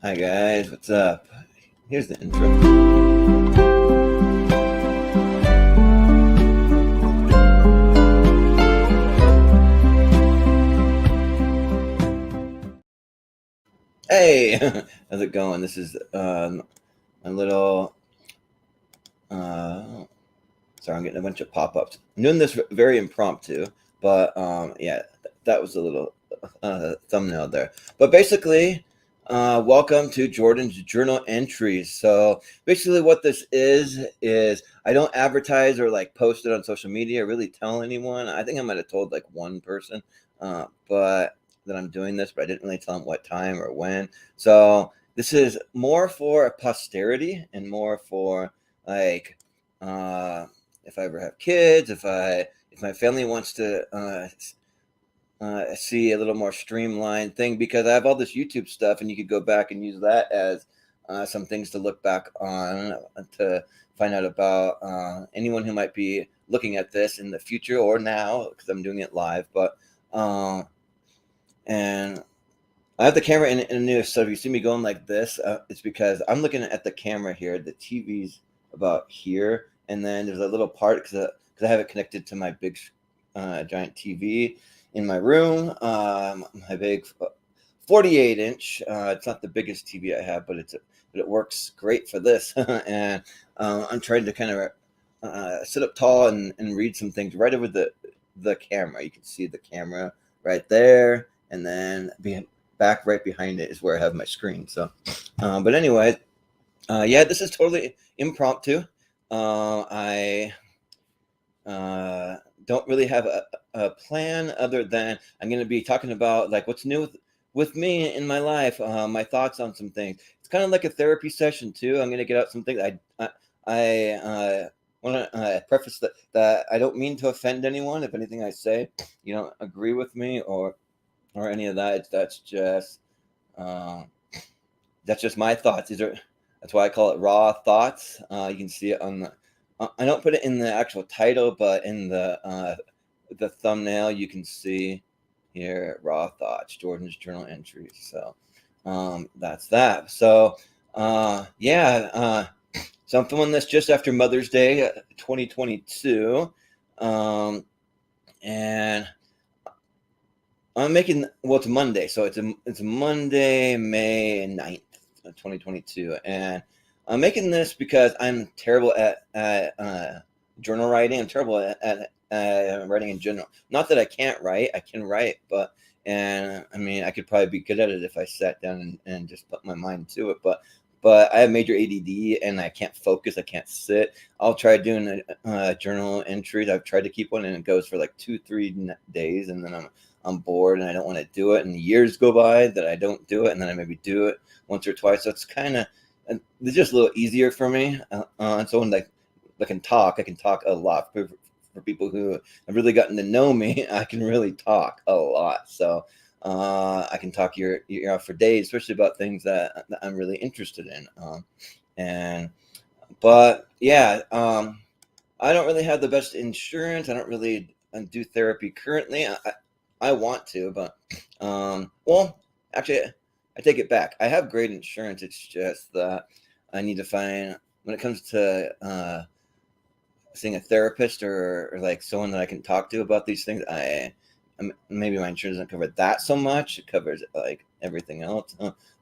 Hi guys, what's up? Here's the intro. Hey, how's it going? This is a little. Uh, Sorry, I'm getting a bunch of pop-ups. I'm doing this very impromptu, but yeah, that was a little thumbnail there. But basically, welcome to Jordan's journal entries. So basically, what this is I don't advertise or like post it on social media or really tell anyone. I think I might have told like one person, but that I'm doing this, but I didn't really tell them what time or when. So this is more for posterity and more for like. If I ever have kids, if my family wants to see a little more streamlined thing, because I have all this YouTube stuff, and you could go back and use that as some things to look back on to find out about anyone who might be looking at this in the future or now, because I'm doing it live. But and I have the camera in news, so if you see me going like this, it's because I'm looking at the camera here. The TV's about here, and then there's a little part because I have it connected to my big giant TV in my room. My big 48-inch. It's not the biggest TV I have, but it works great for this. And I'm trying to kind of sit up tall and read some things right over the camera. You can see the camera right there, and then back right behind it is where I have my screen. So, but anyway, yeah, this is totally impromptu. I don't really have a plan other than I'm going to be talking about like what's new with me in my life, my thoughts on some things. It's kind of like a therapy session too. I'm going to get out some things. I want to preface that I don't mean to offend anyone. If anything I say, you don't agree with me or any of that, uh, that's just my thoughts. That's why I call it raw thoughts. You can see it on the. I don't put it in the actual title, but in the thumbnail, you can see here raw thoughts, Jordan's journal entries. So that's that. So yeah, so I'm filming this just after Mother's Day, 2022, and I'm making it's Monday, so it's Monday, May 9th, 2022, and I'm making this because I'm terrible at journal writing. I'm terrible at writing in general. Not that I can't write; I can write, and I mean I could probably be good at it if I sat down and just put my mind to it. But I have major ADD and I can't focus. I can't sit. I'll try doing journal entries. I've tried to keep one, and it goes for like 2-3 days, and then I'm bored and I don't want to do it. And years go by that I don't do it, and then I maybe do it once or twice. So it's kind of it's just a little easier for me. And so when I can talk a lot. For people who have really gotten to know me, I can really talk a lot. So I can talk your ear off for days, especially about things that I'm really interested in. But yeah, I don't really have the best insurance. I don't really do therapy currently. I want to, but well, actually, I take it back. I have great insurance. It's just that I need to find when it comes to seeing a therapist or like someone that I can talk to about these things. Maybe my insurance doesn't cover that so much. It covers like everything else.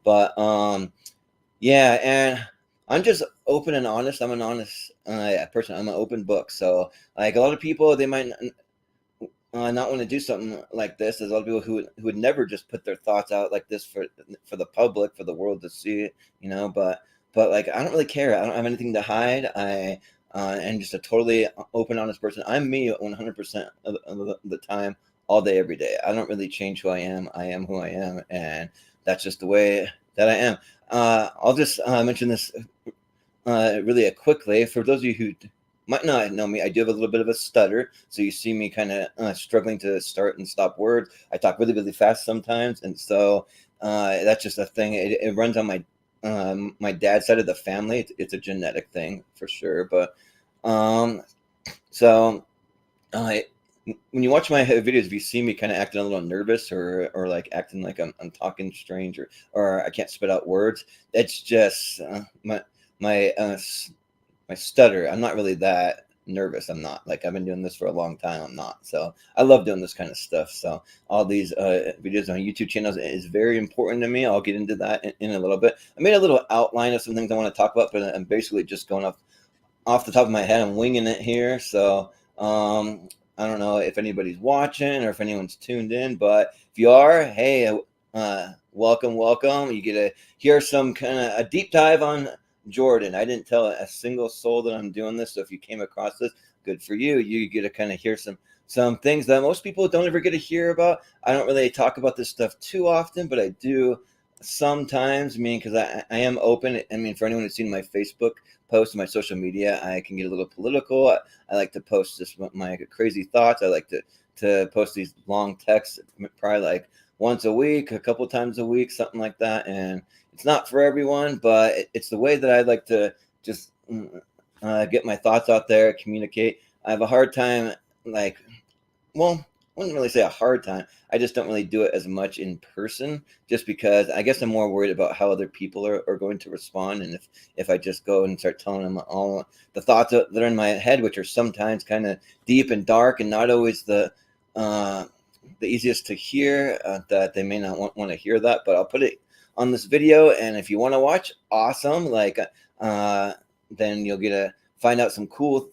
But yeah, and I'm just open and honest. I'm an honest person. I'm an open book. So like a lot of people, they might not want to do something like this. There's a lot of people who would never just put their thoughts out like this for the public, for the world to see, but like I don't really care. I don't have anything to hide. I am just a totally open, honest person. I'm me 100% of the time, all day, every day. I don't really change who I am. I am who I am, and that's just the way that I am. I'll just mention this really quickly for those of you who might not know me. I do have a little bit of a stutter, so you see me kind of struggling to start and stop words. I talk really, really fast sometimes, and so that's just a thing. It runs on my dad's side of the family. It's a genetic thing for sure, but so when you watch my videos, if you see me kind of acting a little nervous or like acting like I'm talking strange or I can't spit out words, it's just my my stutter. I'm not really that nervous. I'm not. Like, I've been doing this for a long time. I'm not. So I love doing this kind of stuff. So all these videos on YouTube channels is very important to me. I'll get into that in a little bit. I made a little outline of some things I want to talk about, but I'm basically just going off the top of my head. I'm winging it here. So I don't know if anybody's watching or if anyone's tuned in, but if you are, hey, welcome, welcome. You get to hear some kind of a deep dive on Jordan. I didn't tell a single soul that I'm doing this. So if you came across this, good for you. You get to kind of hear some things that most people don't ever get to hear about. I don't really talk about this stuff too often, but I do sometimes. I mean, because I am open. I mean, for anyone who's seen my Facebook post, my social media, I can get a little political. I like to post just my crazy thoughts. I like to post these long texts, probably like once a week, a couple times a week, something like that. And it's not for everyone, but it's the way that I like to just get my thoughts out there, communicate. I have a hard time, like, well, I wouldn't really say a hard time. I just don't really do it as much in person, just because I guess I'm more worried about how other people are going to respond. And if I just go and start telling them all the thoughts that are in my head, which are sometimes kind of deep and dark and not always uh, the easiest to hear, that they may not want to hear that, but I'll put it on this video. And if you want to watch, awesome. Like, then you'll get to find out some cool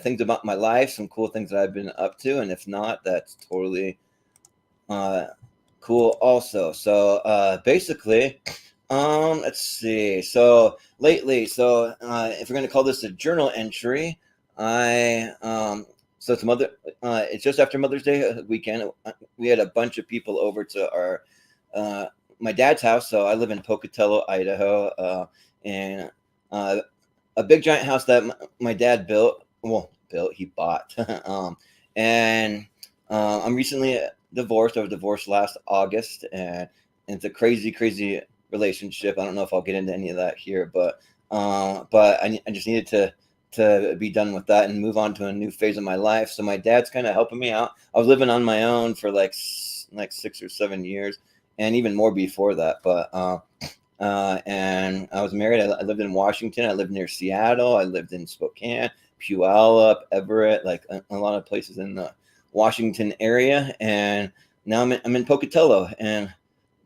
things about my life, some cool things that I've been up to, and if not, that's totally cool also. So basically, let's see. So lately, if we're gonna call this a journal entry, I so it's just after Mother's Day weekend. We had a bunch of people over to our my dad's house. So I live in Pocatello, Idaho, and a big giant house that my dad built. Well, he bought. And I'm recently divorced. I was divorced last August, and it's a crazy, crazy relationship. I don't know if I'll get into any of that here, but I just needed to be done with that and move on to a new phase of my life. So my dad's kind of helping me out. I was living on my own for like 6 or 7 years, and even more before that. But and I was married. I lived in Washington. I lived near Seattle. I lived in Spokane, Puyallup, Everett, like a lot of places in the Washington area. And now I'm in Pocatello, and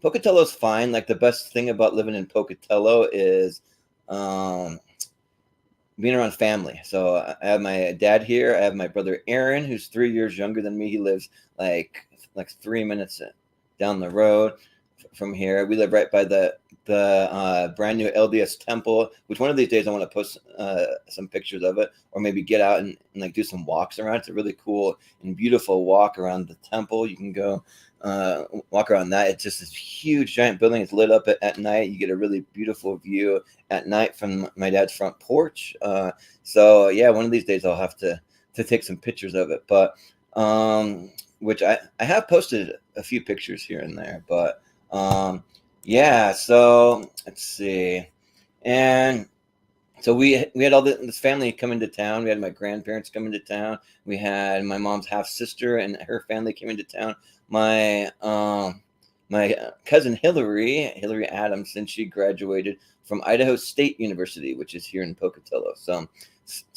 Pocatello's fine. Like, the best thing about living in Pocatello is being around family. So I have my dad here. I have my brother Aaron, who's 3 years younger than me. He lives like 3 minutes down the road from here. We live right by the brand new LDS temple, which one of these days I want to post some pictures of it, or maybe get out and like do some walks around. It's a really cool and beautiful walk around the temple. You can go walk around that. It's just this huge giant building. It's lit up at night. You get a really beautiful view at night from my dad's front porch. So yeah, one of these days I'll have to take some pictures of it. But which I have posted a few pictures here and there, but yeah, so let's see. And so we had all this family come into town. We had my grandparents come into town. We had my mom's half sister and her family came into town. My my cousin Hillary Adams, since she graduated from Idaho State University, which is here in Pocatello. So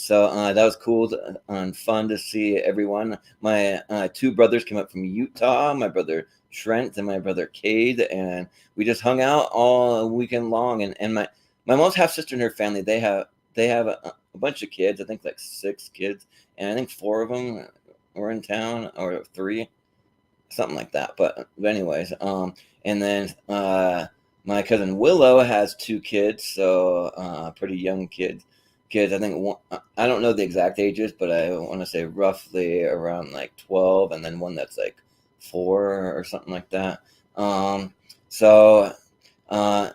that was cool and fun to see everyone. My two brothers came up from Utah. My brother Trent and my brother Cade, and we just hung out all weekend long. And my mom's half sister and her family, they have a bunch of kids. I think like 6 kids, and I think 4 of them were in town, or 3, something like that. But anyways, and then my cousin Willow has 2 kids, so pretty young kids. I think I don't know the exact ages, but I want to say roughly around like 12, and then one that's like 4 or something like that. So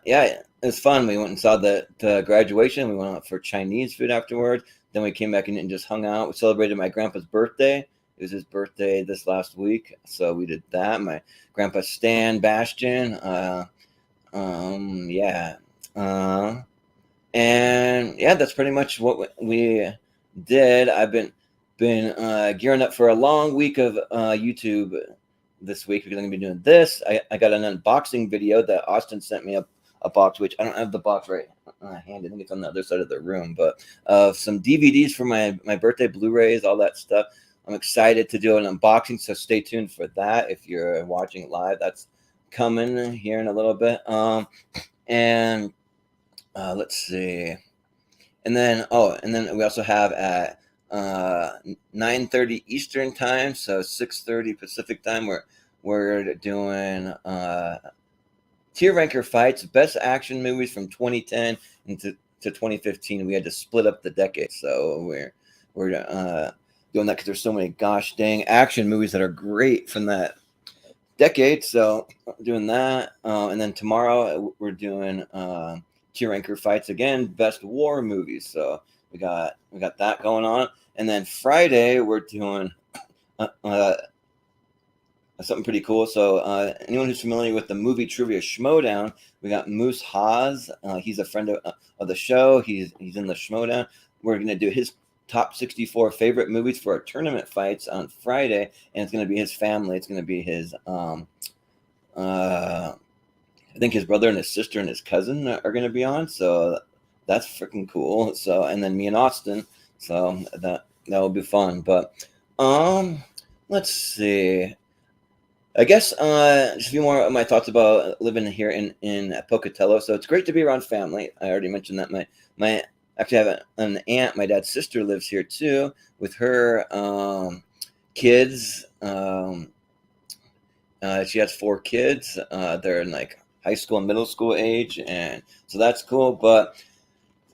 yeah, it was fun. We went and saw the graduation. We went out for Chinese food afterwards. Then we came back in and just hung out. We celebrated my grandpa's birthday. It was his birthday this last week, so we did that. My grandpa Stan Bastion. Yeah. And yeah, that's pretty much what we did. been gearing up for a long week of YouTube this week because I'm gonna be doing this. I got an unboxing video that Austin sent me a box, which I don't have the box right handy. I think it's on the other side of the room, but some DVDs for my birthday, Blu-rays, all that stuff. I'm excited to do an unboxing, so stay tuned for that. If you're watching live, that's coming here in a little bit. And let's see. And then we also have at 9:30 Eastern time, so 6:30 Pacific time. We're doing tier ranker fights, best action movies from 2010 into to 2015. We had to split up the decade, so we're doing that because there's so many gosh dang action movies that are great from that decade. So doing that, and then tomorrow we're doing tier ranker fights again, best war movies. So we got that going on, and then Friday we're doing something pretty cool. So anyone who's familiar with the movie Trivia Schmodown, we got Moose Haas. He's a friend of the show. He's in the Schmodown. We're gonna do his top 64 favorite movies for our tournament fights on Friday, and it's gonna be his family. It's gonna be his I think his brother and his sister and his cousin are gonna be on. So that's freaking cool. So and then me and Austin. So that will be fun. But let's see. I guess just a few more of my thoughts about living here in Pocatello. So it's great to be around family. I already mentioned that my actually I have an aunt. My dad's sister lives here too with her kids. She has 4 kids. They're in like high school and middle school age, and so that's cool. But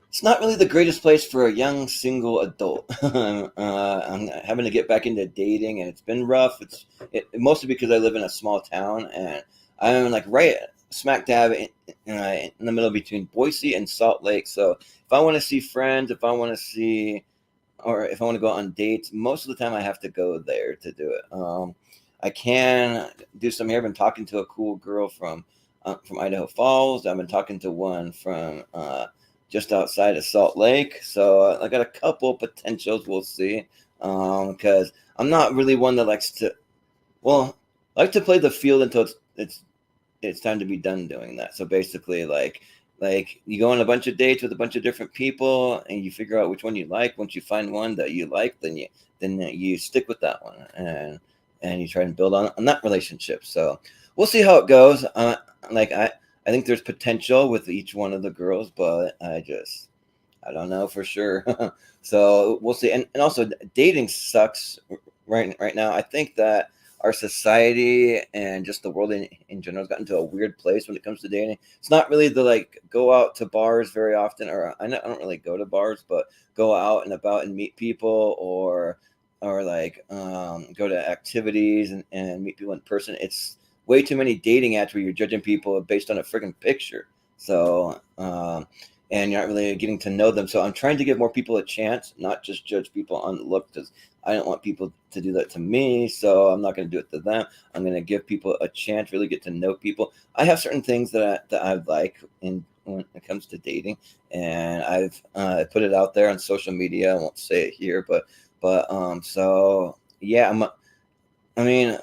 it's not really the greatest place for a young single adult. I'm having to get back into dating, and it's been rough. It's mostly because I live in a small town, and I'm like right smack dab in the middle between Boise and Salt Lake. So if I want to see friends, if I want to go on dates, most of the time I have to go there to do it. I can do some here. I've been talking to a cool girl from Idaho Falls. I've been talking to one from just outside of Salt Lake. So I got a couple potentials. We'll see. Because I'm not really one that likes to. Well, I like to play the field until it's time to be done doing that. So basically, like you go on a bunch of dates with a bunch of different people, and you figure out which one you like. Once you find one that you like, then you stick with that one, and you try and build on that relationship. So we'll see how it goes. I think there's potential with each one of the girls, but I don't know for sure. So we'll see. And also dating sucks right now. I think that our society and just the world in general has gotten to a weird place when it comes to dating. It's not really the go out to bars very often, or I don't really go to bars, but go out and about and meet people, or go to activities and meet people in person. It's way too many dating apps where you're judging people based on a freaking picture. So and you're not really getting to know them. So I'm trying to give more people a chance, not just judge people on the look, because I don't want people to do that to me. So I'm not going to do it to them. I'm going to give people a chance, really get to know people. I have certain things that I like when it comes to dating, and I've put it out there on social media. I won't say it here, but so yeah, I mean,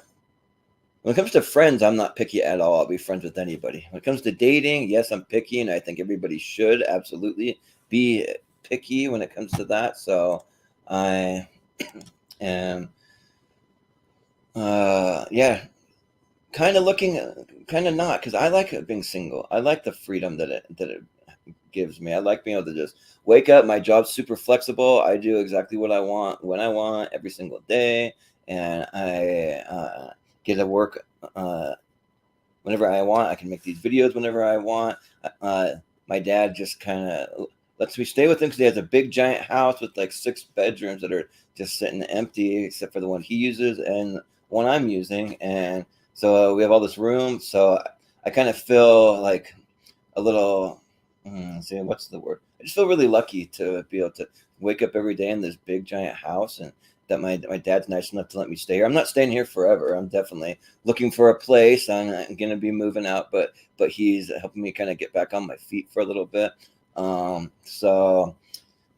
when it comes to friends, I'm not picky at all. I'll be friends with anybody. When it comes to dating, yes, I'm picky, and I think everybody should absolutely be picky when it comes to that. So I am, yeah, kind of looking, kind of not, because I like being single. I like the freedom that it gives me. I like being able to just wake up. My job's super flexible. I do exactly what I want when I want every single day, and I get to work whenever I want. I can make these videos whenever I want. My dad just kind of lets me stay with him because he has a big giant house with like 6 bedrooms that are just sitting empty except for the one he uses and one I'm using. And so we have all this room. So I kind of feel like a little, see, what's the word? I just feel really lucky to be able to wake up every day in this big giant house, and that my dad's nice enough to let me stay here. I'm not staying here forever. I'm definitely looking for a place. I'm going to be moving out, but he's helping me kind of get back on my feet for a little bit. So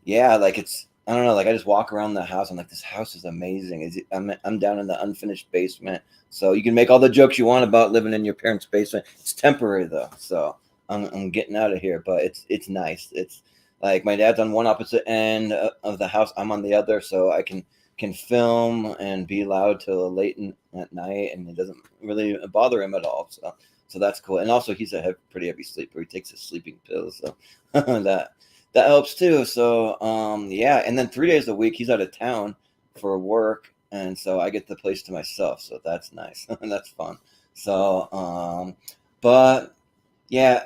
yeah, like I don't know, like I just walk around the house. I'm like, this house is amazing. I'm down in the unfinished basement, so you can make all the jokes you want about living in your parents' basement. It's temporary though, so I'm getting out of here. But it's nice. It's like my dad's on one opposite end of the house. I'm on the other, so I can film and be loud till at night, and it doesn't really bother him at all. So that's cool. And also, he's a pretty heavy sleeper. He takes his sleeping pills, so that helps too. So yeah, and then 3 days a week he's out of town for work, and so I get the place to myself. So that's nice. That's fun. So but yeah,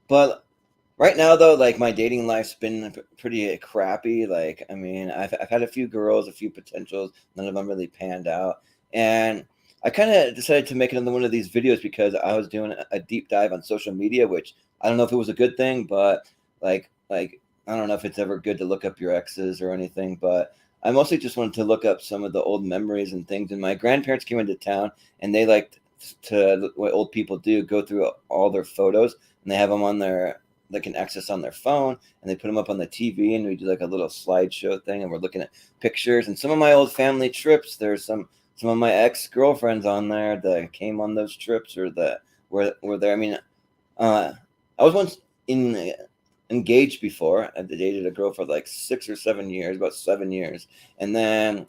but right now though, like my dating life's been pretty crappy. Like I mean, I've had a few girls, a few potentials, none of them really panned out, and I kind of decided to make another one of these videos because I was doing a deep dive on social media, which I don't know if it was a good thing, but like I don't know if it's ever good to look up your exes or anything, but I mostly just wanted to look up some of the old memories and things. And my grandparents came into town, and they liked to, what old people do, go through all their photos, and they have them on their, they can access on their phone, and they put them up on the TV, and we do like a little slideshow thing, and we're looking at pictures. And some of my old family trips, there's some of my ex-girlfriends on there that came on those trips or that were there. I mean, I was once in engaged before. I dated a girl for like 6 or 7 years, about 7 years, and then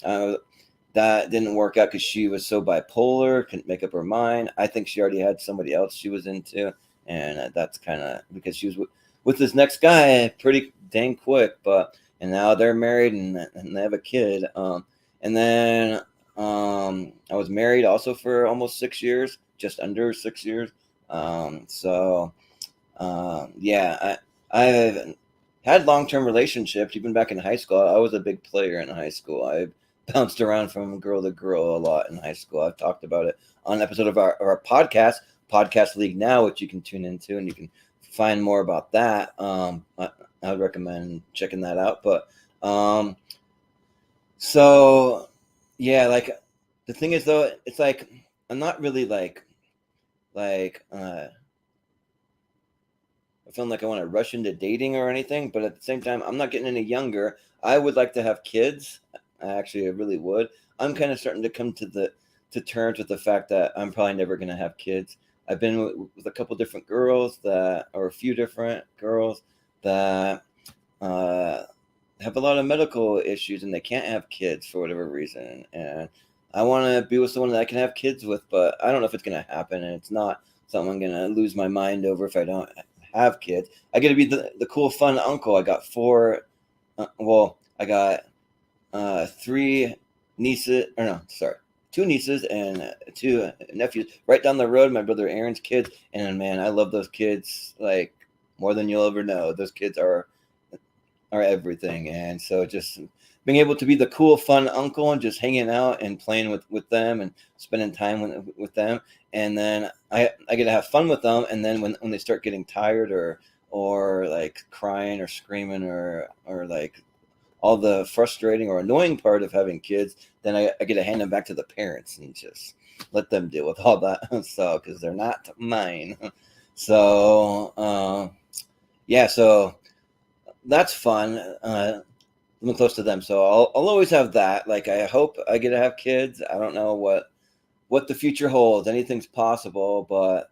that didn't work out because she was so bipolar, couldn't make up her mind. I think she already had somebody else she was into, and that's kind of because she was with this next guy pretty dang quick. But and now they're married and they have a kid. And then I was married also for almost 6 years, just under 6 years. So yeah, I've had long-term relationships even back in high school. I was a big player in high school. I bounced around from girl to girl a lot in high school. I've talked about it on an episode of our podcast League Now, which you can tune into, and you can find more about that. I would recommend checking that out. But so yeah, like the thing is though, it's like I'm not really like I feel like I want to rush into dating or anything, but at the same time, I'm not getting any younger. I would like to have kids. I really would. I'm kind of starting to come to terms with the fact that I'm probably never going to have kids. I've been with a couple different girls or a few different girls that have a lot of medical issues and they can't have kids for whatever reason. And I want to be with someone that I can have kids with, but I don't know if it's going to happen. And it's not something I'm going to lose my mind over if I don't have kids. I get to be the cool, fun uncle. I got I got three nieces, or no, sorry, two nieces and two nephews right down the road. My brother Aaron's kids, and man, I love those kids like more than you'll ever know. Those kids are everything, and so just being able to be the cool, fun uncle and just hanging out and playing with them and spending time with them, and then I get to have fun with them, and then when they start getting tired or like crying or screaming or like all the frustrating or annoying part of having kids, then I get to hand them back to the parents and just let them deal with all that stuff because they're not mine. So yeah, so that's fun. Living close to them, so I'll always have that. Like I hope I get to have kids. I don't know what the future holds. Anything's possible, but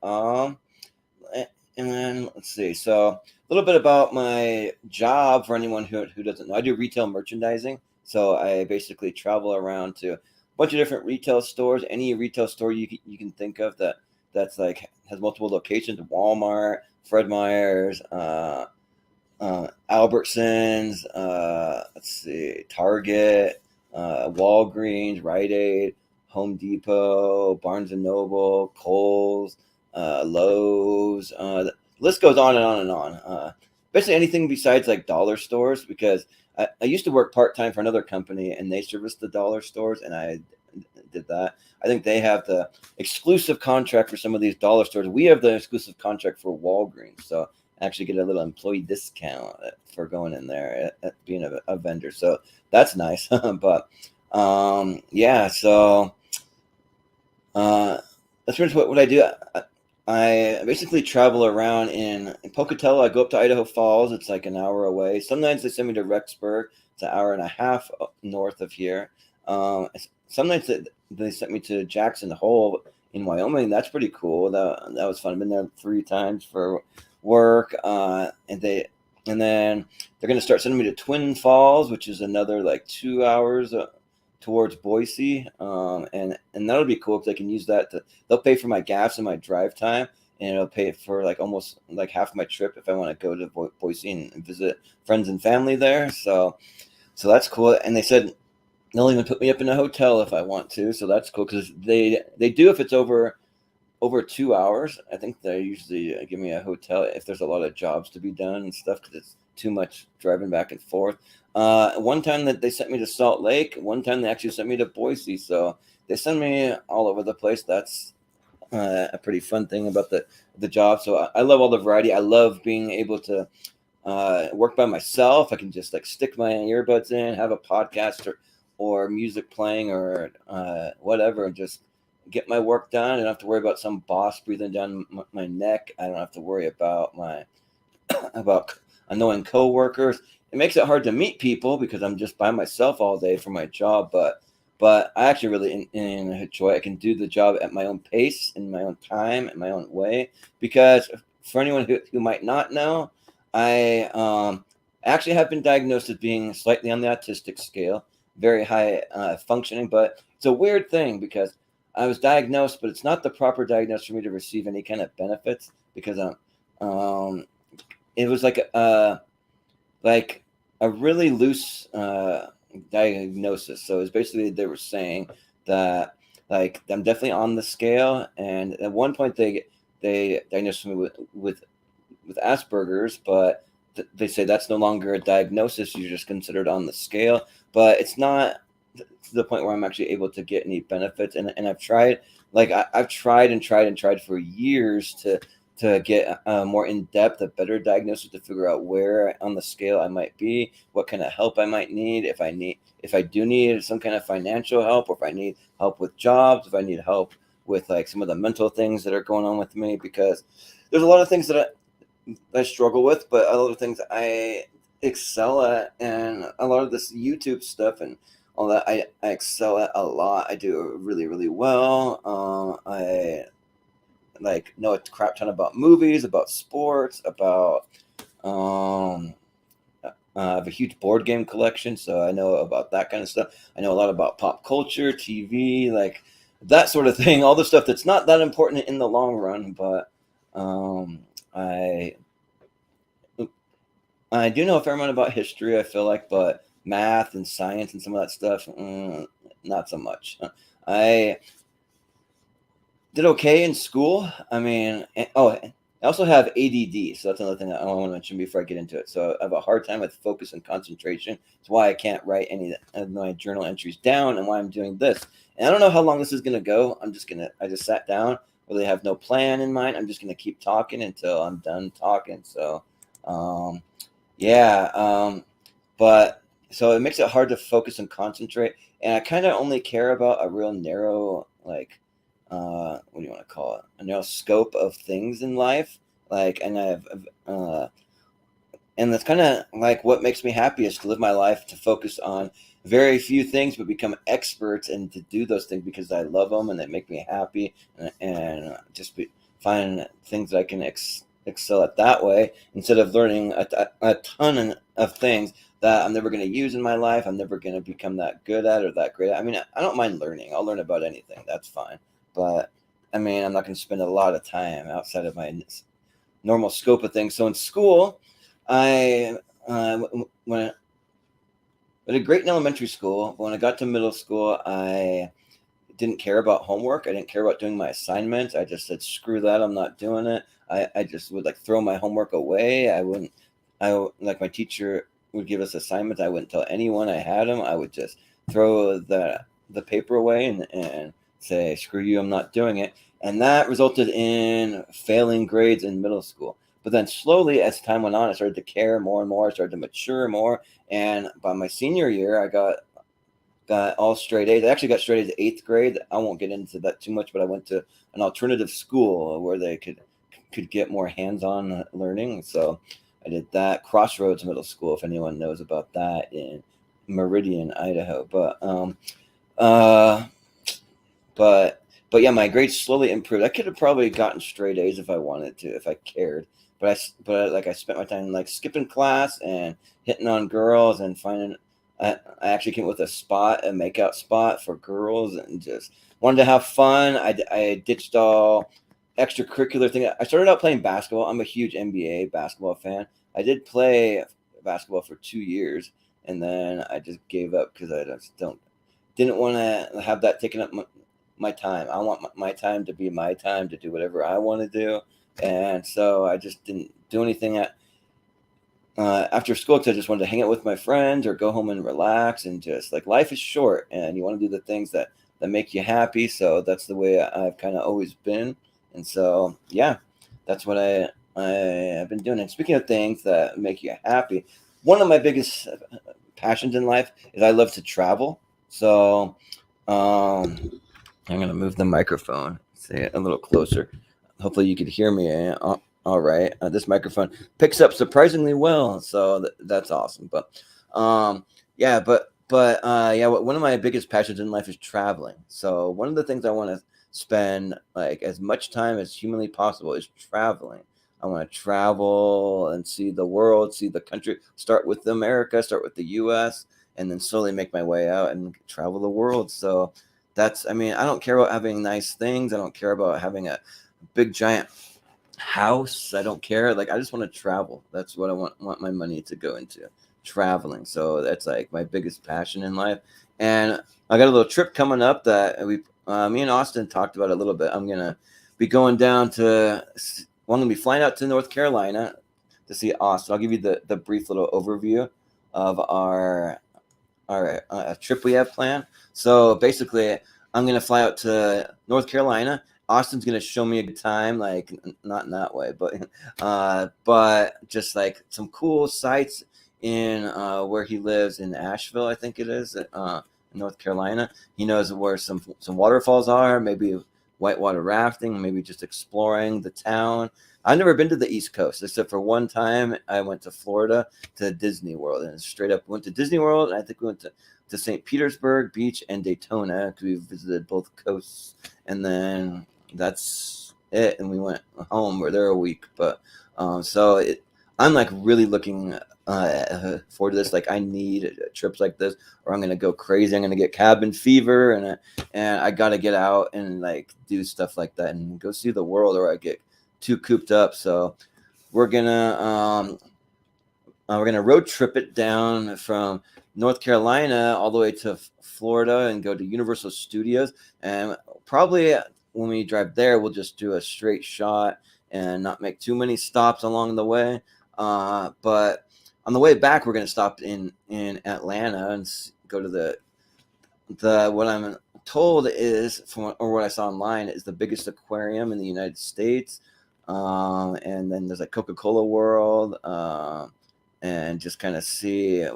and then let's see. So a little bit about my job for anyone who doesn't know. I do retail merchandising. So I basically travel around to a bunch of different retail stores. Any retail store you can think of that's like has multiple locations. Walmart, Fred Meyer's, Albertsons, let's see, Target, Walgreens, Rite Aid, Home Depot, Barnes and Noble, Kohl's, Lowe's. The list goes on and on and on. Basically anything besides like dollar stores, because I used to work part-time for another company and they serviced the dollar stores, and I did that. I think they have the exclusive contract for some of these dollar stores. We have the exclusive contract for Walgreens, so I actually get a little employee discount for going in there at being a vendor. So that's nice. But yeah, so that's pretty much what I do. I basically travel around in Pocatello. I go up to Idaho Falls. It's like an hour away. Sometimes they send me to Rexburg. It's an hour and a half north of here. Sometimes they sent me to Jackson Hole in Wyoming. That's pretty cool. That was fun. I've been there 3 times for work. And then they're going to start sending me to Twin Falls, which is another like 2 hours towards Boise. And that'll be cool because I can use that they'll pay for my gas and my drive time, and it'll pay for like almost like half my trip if I want to go to Boise and visit friends and family there. So that's cool. And they said they'll even put me up in a hotel if I want to. So that's cool because they do if it's over 2 hours. I think they usually give me a hotel if there's a lot of jobs to be done and stuff because it's too much driving back and forth. One time that they sent me to Salt Lake. One time they actually sent me to Boise. So they send me all over the place. That's a pretty fun thing about the job. So I love all the variety. I love being able to work by myself. I can just like stick my earbuds in, have a podcast or music playing or whatever, and just get my work done. I don't have to worry about some boss breathing down my neck. I don't have to worry about about annoying coworkers. It makes it hard to meet people because I'm just by myself all day for my job, but I actually really enjoy it. I can do the job at my own pace, in my own time, in my own way. Because for anyone who might not know, I actually have been diagnosed as being slightly on the autistic scale, very high functioning, but it's a weird thing because I was diagnosed, but it's not the proper diagnosis for me to receive any kind of benefits because it was like a really loose diagnosis. So it's basically they were saying that like I'm definitely on the scale, and at one point they diagnosed me with Asperger's, but they say that's no longer a diagnosis. You're just considered on the scale, but it's not to the point where I'm actually able to get any benefits. And I've tried, like I've tried and tried and tried for years to get a more in-depth, a better diagnosis to figure out where on the scale I might be, what kind of help I might need, if I do need some kind of financial help, or if I need help with jobs, if I need help with like some of the mental things that are going on with me, because there's a lot of things that I struggle with, but a lot of things I excel at, and a lot of this YouTube stuff and all that I excel at a lot. I do really, really well. I like know a crap ton about movies, about sports, about I have a huge board game collection, so I know about that kind of stuff. I know a lot about pop culture, TV, like that sort of thing. All the stuff that's not that important in the long run, but I do know a fair amount about history, I feel like, but math and science and some of that stuff, not so much. I did okay in school. I mean, I also have ADD, so that's another thing that I want to mention before I get into it. So I have a hard time with focus and concentration. It's why I can't write any of my journal entries down, and why I'm doing this. And I don't know how long this is going to go. I just sat down, really have no plan in mind. I'm just going to keep talking until I'm done talking. So, but so it makes it hard to focus and concentrate. And I kind of only care about a real narrow, like, what do you want to call it? A narrow scope of things in life. Like, and and that's kind of like what makes me happy, is to live my life to focus on very few things, but become experts and to do those things because I love them and they make me happy, and just find things that I can excel at that way, instead of learning a ton of things that I'm never going to use in my life. I'm never going to become that good at or that great at. I mean, I don't mind learning. I'll learn about anything. That's fine. But I mean, I'm not going to spend a lot of time outside of my normal scope of things. So in school, I did great in elementary school. When I got to middle school, I didn't care about homework. I didn't care about doing my assignments. I just said, screw that, I'm not doing it. I just would like throw my homework away. Like my teacher would give us assignments. I wouldn't tell anyone I had them. I would just throw the paper away and say, screw you, I'm not doing it. And that resulted in failing grades in middle school. But then slowly, as time went on, I started to care more and more. I started to mature more. And by my senior year, I got all straight A's. I actually got straight A's in 8th grade. I won't get into that too much, but I went to an alternative school where they could get more hands-on learning. So I did that. Crossroads Middle School, if anyone knows about that, in Meridian, Idaho. Uh, but but yeah, my grades slowly improved. I could have probably gotten straight A's if I wanted to, if I cared. But like I spent my time like skipping class and hitting on girls and finding. I actually came up with a makeout spot for girls, and just wanted to have fun. I ditched all extracurricular thing. I started out playing basketball. I'm a huge NBA basketball fan. I did play basketball for 2 years, and then I just gave up because I just don't didn't want to have that taken up my time. I want my time to be my time to do whatever I want to do, and so I just didn't do anything after school because I just wanted to hang out with my friends or go home and relax, and just like life is short and you want to do the things that make you happy. So that's the way I've kind of always been, and so yeah, that's what I have been doing. And speaking of things that make you happy, one of my biggest passions in life is I love to travel. So um, I'm gonna move the microphone, say it a little closer. Hopefully, you could hear me. All right, this microphone picks up surprisingly well, so that's awesome. Um, yeah, yeah, one of my biggest passions in life is traveling. So one of the things I want to spend like as much time as humanly possible is traveling. I want to travel and see the world, see the country. Start with America, start with the U.S., and then slowly make my way out and travel the world. So I mean, I don't care about having nice things. I don't care about having a big giant house. I don't care. Like, I just want to travel. That's what I want my money to go into, traveling. So that's like my biggest passion in life. And I got a little trip coming up that me and Austin talked about a little bit. I'm gonna be going down to. Well, I'm gonna be flying out to North Carolina to see Austin. I'll give you the brief little overview of our trip we have planned. So basically, I'm gonna fly out to North Carolina. Austin's gonna show me a good time, like not in that way, but just like some cool sights in where he lives in Asheville, I think it is, in North Carolina. He knows where some waterfalls are, maybe whitewater rafting, maybe just exploring the town. I've never been to the East Coast except for one time. I went to Florida to Disney World, and straight up went to Disney World. And I think we went to St. Petersburg Beach and Daytona because we visited both coasts, and then that's it. And we went home. We're there a week, but I'm like really looking forward to this. Like, I need trips like this, or I'm gonna go crazy. I'm gonna get cabin fever, and I gotta get out and like do stuff like that and go see the world, or I get too cooped up. So we're gonna road trip it down from North Carolina all the way to Florida and go to Universal Studios. And probably when we drive there, we'll just do a straight shot and not make too many stops along the way. But on the way back, we're going to stop in Atlanta and go to the what I'm told is, or what I saw online, is the biggest aquarium in the United States. And then there's a Coca-Cola World, and just kind of see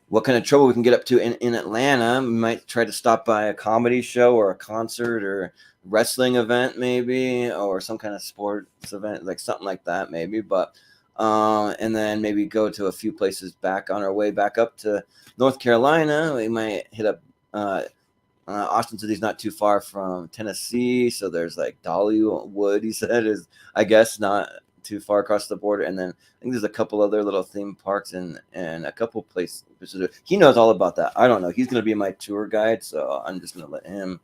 what kind of trouble we can get up to in Atlanta. We might try to stop by a comedy show or a concert or wrestling event, maybe, or some kind of sports event, like something like that, maybe. But and then maybe go to a few places back on our way back up to North Carolina. We might hit up Austin City's not too far from Tennessee, so there's like Dollywood. He said is, I guess, not too far across the border, and then I think there's a couple other little theme parks and a couple places. He knows all about that. I don't know. He's gonna be my tour guide, so I'm just gonna let him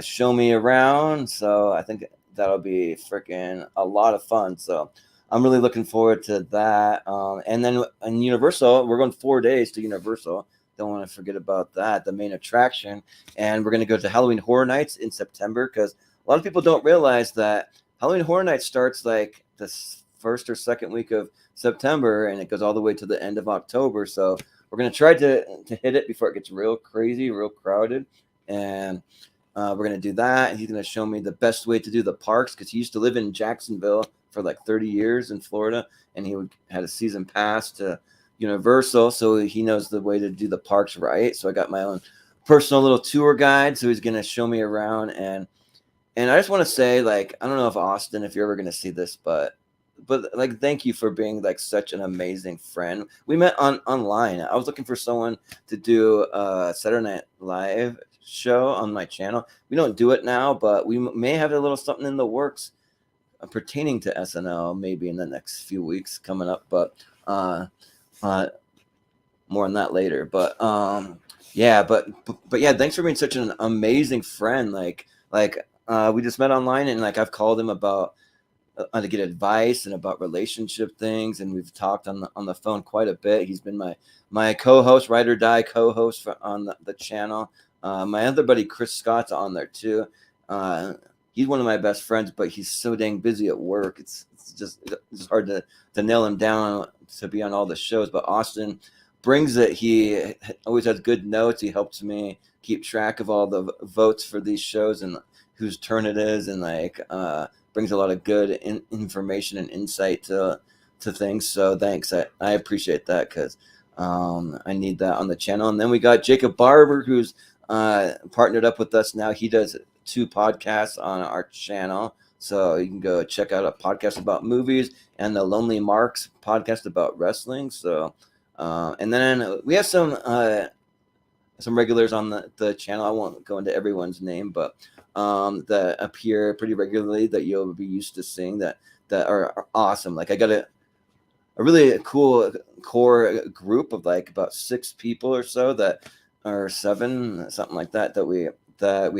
show me around. So I think that'll be freaking a lot of fun. So I'm really looking forward to that. And then in Universal, we're going 4 days to Universal. Don't want to forget about that, the main attraction. And we're going to go to Halloween Horror Nights in September, because a lot of people don't realize that Halloween Horror Nights starts like the first or second week of September, and it goes all the way to the end of October. So we're going to try to hit it before it gets real crazy, real crowded. And we're going to do that. He's going to show me the best way to do the parks, because he used to live in Jacksonville for like 30 years in Florida, and he had a season pass to Universal, so he knows the way to do the parks right. So I got my own personal little tour guide, so he's going to show me around. And I just want to say, like, I don't know if Austin, if you're ever going to see this, but but like, thank you for being like such an amazing friend. We met online. I was looking for someone to do a Saturday Night Live show on my channel. We don't do it now, but we may have a little something in the works pertaining to SNL maybe in the next few weeks coming up. But uh, uh, more on that later. But yeah, but yeah, thanks for being such an amazing friend. We just met online, and like I've called him about to get advice and about relationship things, and we've talked on the phone quite a bit. He's been my co-host, ride or die co-host on the channel. My other buddy Chris Scott's on there too. He's one of my best friends, but he's so dang busy at work. It's hard to nail him down to be on all the shows. But Austin brings it. He always has good notes. He helps me keep track of all the votes for these shows and whose turn it is, and brings a lot of good information and insight to things. So thanks. I appreciate that because I need that on the channel. And then we got Jacob Barber, who's partnered up with us now. He does 2 podcasts on our channel. So you can go check out a podcast about movies and the Lonely Marks podcast about wrestling. So, and then we have some regulars on the channel. I won't go into everyone's name, but that appear pretty regularly that you'll be used to seeing that are awesome. Like I got a really cool core group of like about 6 people or so that are 7, something like that we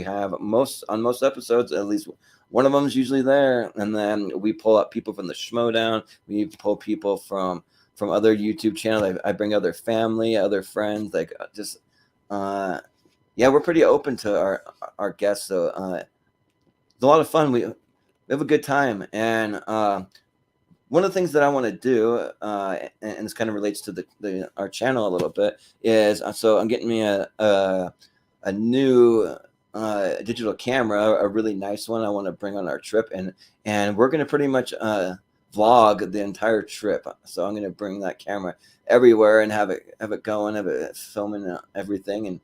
have most episodes. At least one of them is usually there, and then we pull up people from the Schmodown. We pull people from other YouTube channels. I bring other family, other friends, like just yeah, we're pretty open to our guests. So it's a lot of fun. We have a good time, and one of the things that I want to do, and this kind of relates to our channel a little bit, is so I'm getting me a new digital camera, a really nice one. I want to bring on our trip, and we're going to pretty much vlog the entire trip. So I'm going to bring that camera everywhere and have it going, have it filming everything, and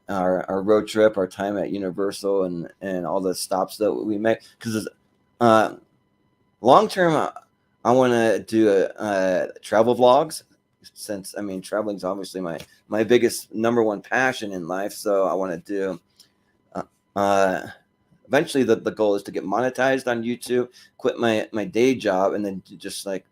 our road trip, our time at Universal, and all the stops that we make. Because long term, I want to do travel vlogs, since traveling is obviously my biggest number one passion in life. So I want to do. Eventually, the goal is to get monetized on YouTube, quit my day job, and then just like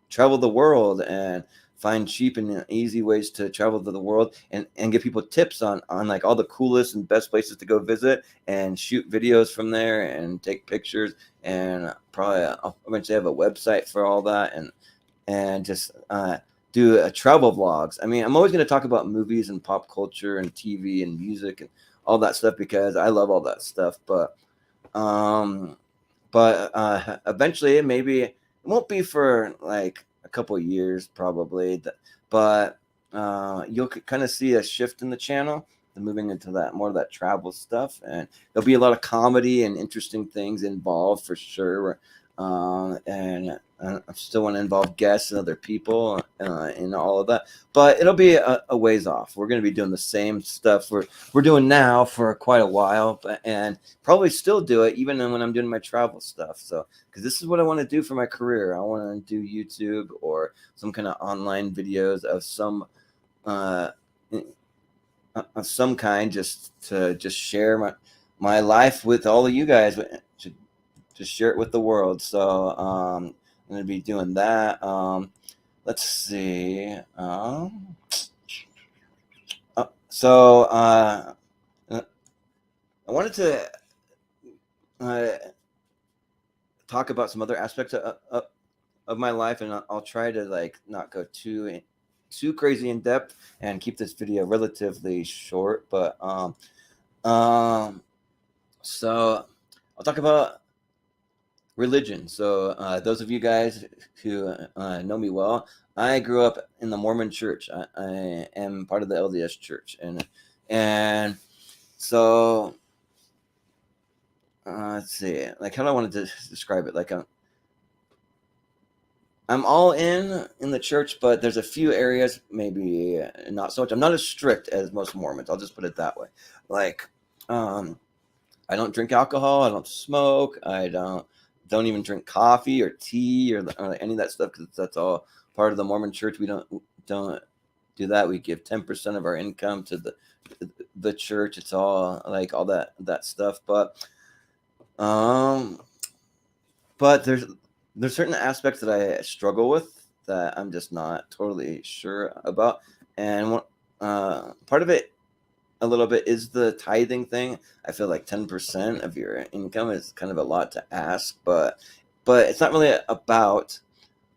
travel the world and find cheap and easy ways to travel to the world, and give people tips on like all the coolest and best places to go visit, and shoot videos from there and take pictures, and probably I'll eventually have a website for all that, and just do travel vlogs. I'm always going to talk about movies and pop culture and TV and music and all that stuff because I love all that stuff. But eventually, maybe it won't be for like a couple of years probably, but you'll kind of see a shift in the channel, moving into that more of that travel stuff, and there'll be a lot of comedy and interesting things involved for sure. And I still want to involve guests and other people in all of that, but it'll be a ways off. We're going to be doing the same stuff we're doing now for quite a while, and probably still do it even when I'm doing my travel stuff. So, because this is what I want to do for my career. I want to do YouTube or some kind of online videos of some kind, just to share my life with all of you guys, to just share it with the world. So I'm going to be doing that. Let's see. So I wanted to talk about some other aspects of my life, and I'll try to like not go too crazy in depth and keep this video relatively short. But so I'll talk about religion. So those of you guys who know me well, I grew up in the Mormon church. I am part of the LDS church, and so let's see, like how do I want to describe it? Like I'm all in the church, but there's a few areas maybe not so much. I'm not as strict as most Mormons. I'll just put it that way. Like I don't drink alcohol. I don't smoke. I don't don't even drink coffee or tea or any of that stuff, because that's all part of the Mormon Church. We don't do that. We give 10% of our income to the church. It's all like all that stuff. But there's certain aspects that I struggle with that I'm just not totally sure about, and part of it a little bit is the tithing thing. I feel like 10% of your income is kind of a lot to ask, but it's not really about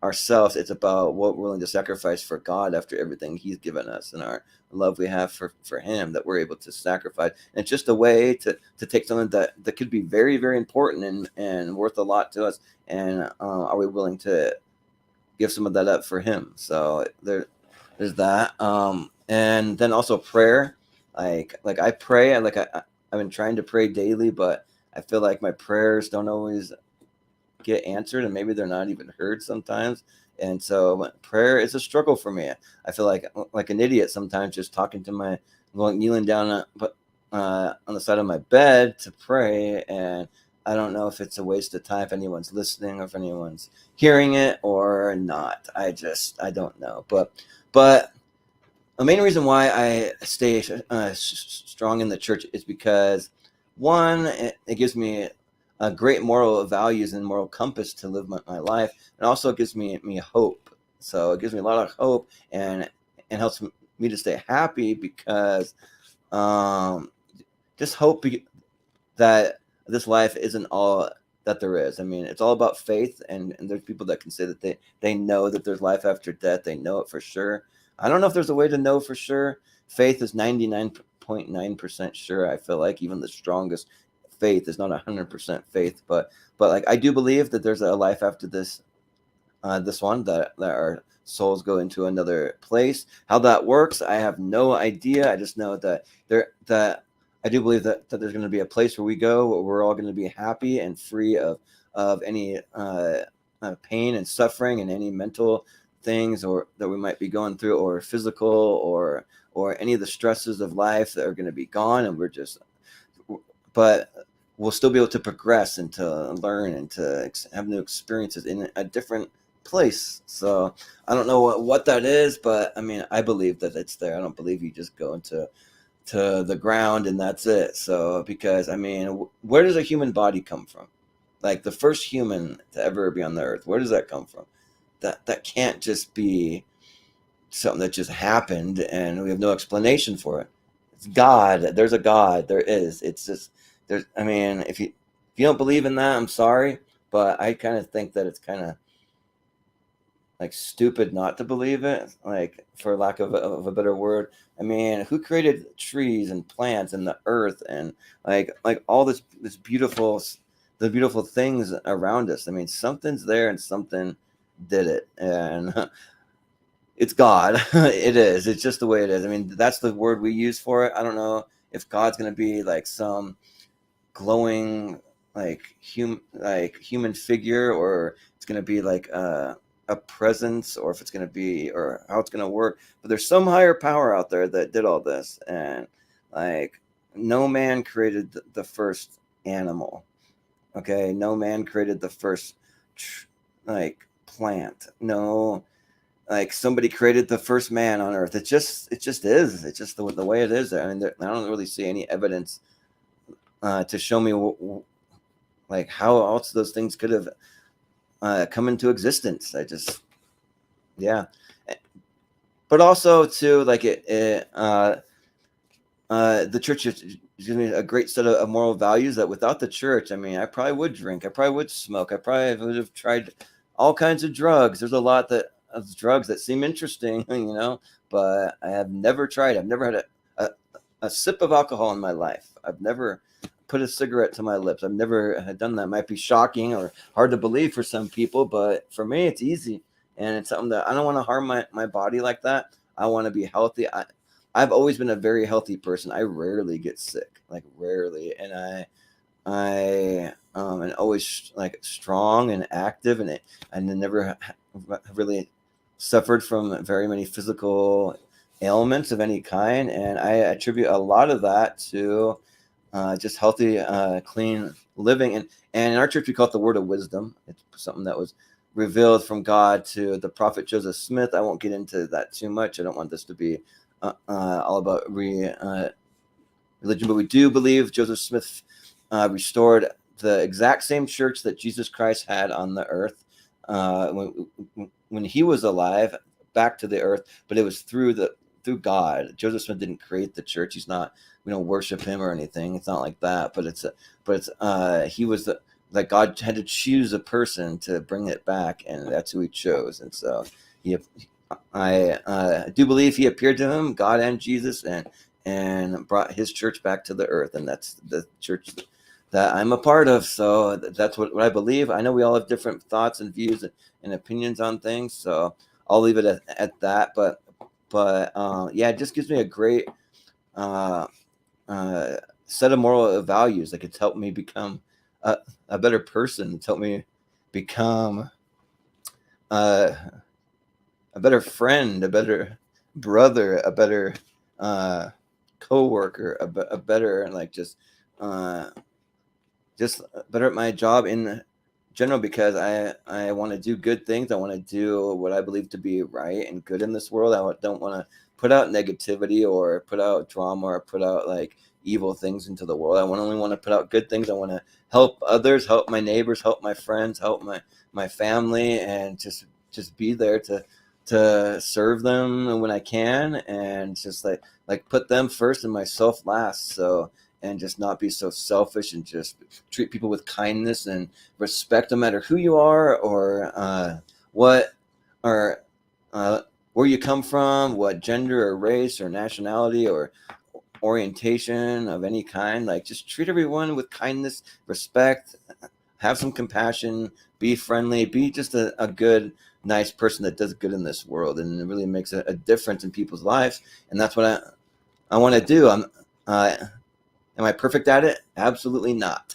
ourselves. It's about what we're willing to sacrifice for God after everything He's given us and our love we have for Him, that we're able to sacrifice. And it's just a way to take something that could be very, very important and worth a lot to us, and are we willing to give some of that up for Him? So there's that. And then also prayer. Like I pray, I've been trying to pray daily, but I feel like my prayers don't always get answered, and maybe they're not even heard sometimes. And so prayer is a struggle for me. I feel like an idiot sometimes, just talking to kneeling down on the side of my bed to pray, and I don't know if it's a waste of time, if anyone's listening or if anyone's hearing it or not. I don't know. But the main reason why I stay strong in the church is because, one, it gives me a great moral values and moral compass to live my life, and also it gives me hope. So it gives me a lot of hope, and helps me to stay happy, because just hope that this life isn't all that there is. I mean, it's all about faith, and there's people that can say that they know that there's life after death. They know it for sure. I don't know if there's a way to know for sure. Faith is 99.9% sure. I feel like even the strongest faith is not 100% faith, but like I do believe that there's a life after this one, that our souls go into another place. How that works, I have no idea. I just know that I do believe that there's going to be a place where we go where we're all going to be happy and free of any pain and suffering and any mental things or that we might be going through, or physical, or any of the stresses of life that are going to be gone, and but we'll still be able to progress and to learn and to have new experiences in a different place. So I don't know what that is, but I mean, I believe that it's there. I don't believe you just go into the ground and that's it. So, because I mean, where does a human body come from? Like the first human to ever be on the earth, where does that come from? That can't just be something that just happened and we have no explanation for it. It's God. There's a God. There is. It's just there's. I mean, if you don't believe in that, I'm sorry, but I kind of think that it's kind of like stupid not to believe it, like for lack of a better word. I mean, who created trees and plants and the earth and like all this beautiful, the beautiful things around us? I mean, something's there and something did it, and it's God. It is. It's just the way it is. I mean, that's the word we use for it. I don't know if God's going to be like some glowing human figure, or it's going to be like a presence, or if it's going to be, or how it's going to work. But there's some higher power out there that did all this, and like no man created the first animal. Okay, no man created the first plant. No, like somebody created the first man on earth. It just is. It's just the way it is. I mean, I don't really see any evidence to show me like how else those things could have come into existence. Yeah. But also too, like the church is giving me a great set of moral values that without the church, I mean, I probably would drink, I probably would smoke, I probably would have tried all kinds of drugs. There's a lot of drugs that seem interesting, but I have never tried. I've never had a sip of alcohol in my life. I've never put a cigarette to my lips. I've never had done that. It might be shocking or hard to believe for some people, but for me, it's easy. And it's something that I don't want to harm my body like that. I want to be healthy. I've always been a very healthy person. I rarely get sick, like rarely. And I and always like strong and active, and I never really suffered from very many physical ailments of any kind. And I attribute a lot of that to just healthy, clean living. And in our church, we call it the word of wisdom. It's something that was revealed from God to the prophet Joseph Smith. I won't get into that too much. I don't want this to be all about religion, but we do believe Joseph Smith restored the exact same church that Jesus Christ had on the earth when he was alive, back to the earth. But it was through God. Joseph Smith didn't create the church. He's not. We don't worship him or anything. It's not like that. But he was like God had to choose a person to bring it back, and that's who he chose. And so I do believe he appeared to him, God and Jesus, and brought his church back to the earth, and that's the church that I'm a part of. So that's what I believe. I know we all have different thoughts and views and opinions on things, so I'll leave it at that. But yeah, it just gives me a great set of moral values. Like, it's helped me become a better person. It's helped me become a better friend, a better brother, a better co-worker, a better, like, just better at my job in general, because I want to do good things. I want to do what I believe to be right and good in this world. I don't want to put out negativity or put out drama or put out like evil things into the world. I only want to put out good things. I want to help others, help my neighbors, help my friends, help my family, and just be there to serve them when I can, and just like put them first and myself last. So, and just not be so selfish, and just treat people with kindness and respect, no matter who you are or what or where you come from, what gender or race or nationality or orientation of any kind. Like, just treat everyone with kindness, respect, have some compassion, be friendly, be just a good, nice person that does good in this world, and it really makes a difference in people's lives. And that's what I want to do. Am I perfect at it? Absolutely not.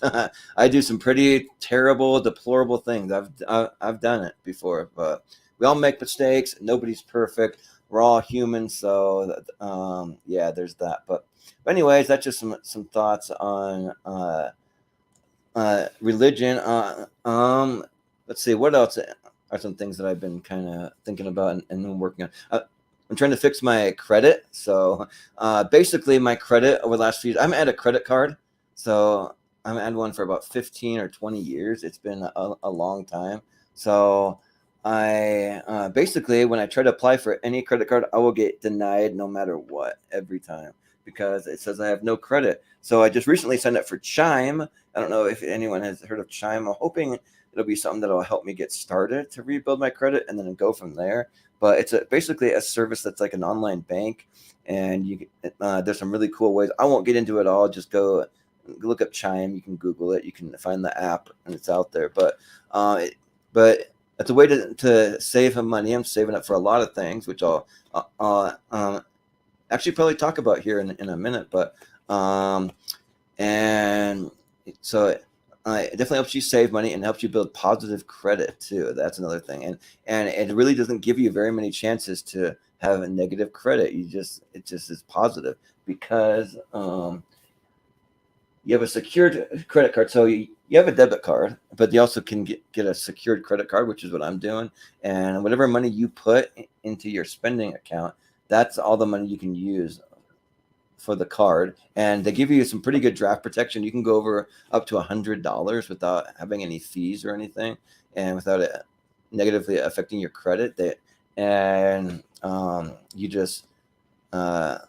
I do some pretty terrible, deplorable things. I've done it before, but we all make mistakes. Nobody's perfect. We're all human. So yeah, there's that. But anyways, that's just some thoughts on religion. Let's see, what else are some things that I've been kind of thinking about and working on. I'm trying to fix my credit. So basically, my credit over the last few years, I'm at a credit card. So I'm at one for about 15 or 20 years. It's been a long time. So I basically, when I try to apply for any credit card, I will get denied no matter what, every time, because it says I have no credit. So I just recently signed up for Chime. I don't know if anyone has heard of Chime. I'm hoping it'll be something that'll help me get started to rebuild my credit and then go from there. But it's basically a service that's like an online bank, and there's some really cool ways. I won't get into it all. Just go look up Chime. You can Google it. You can find the app, and it's out there. But it's a way to save money. I'm saving up for a lot of things, which I'll actually probably talk about here in a minute. But and so it definitely helps you save money and helps you build positive credit too. That's another thing. And it really doesn't give you very many chances to have a negative credit. It just is positive, because you have a secured credit card. So you have a debit card, but you also can get a secured credit card, which is what I'm doing. And whatever money you put into your spending account, that's all the money you can use for the card. And they give you some pretty good draft protection. You can go over up to $100 without having any fees or anything, and without it negatively affecting your credit. You just the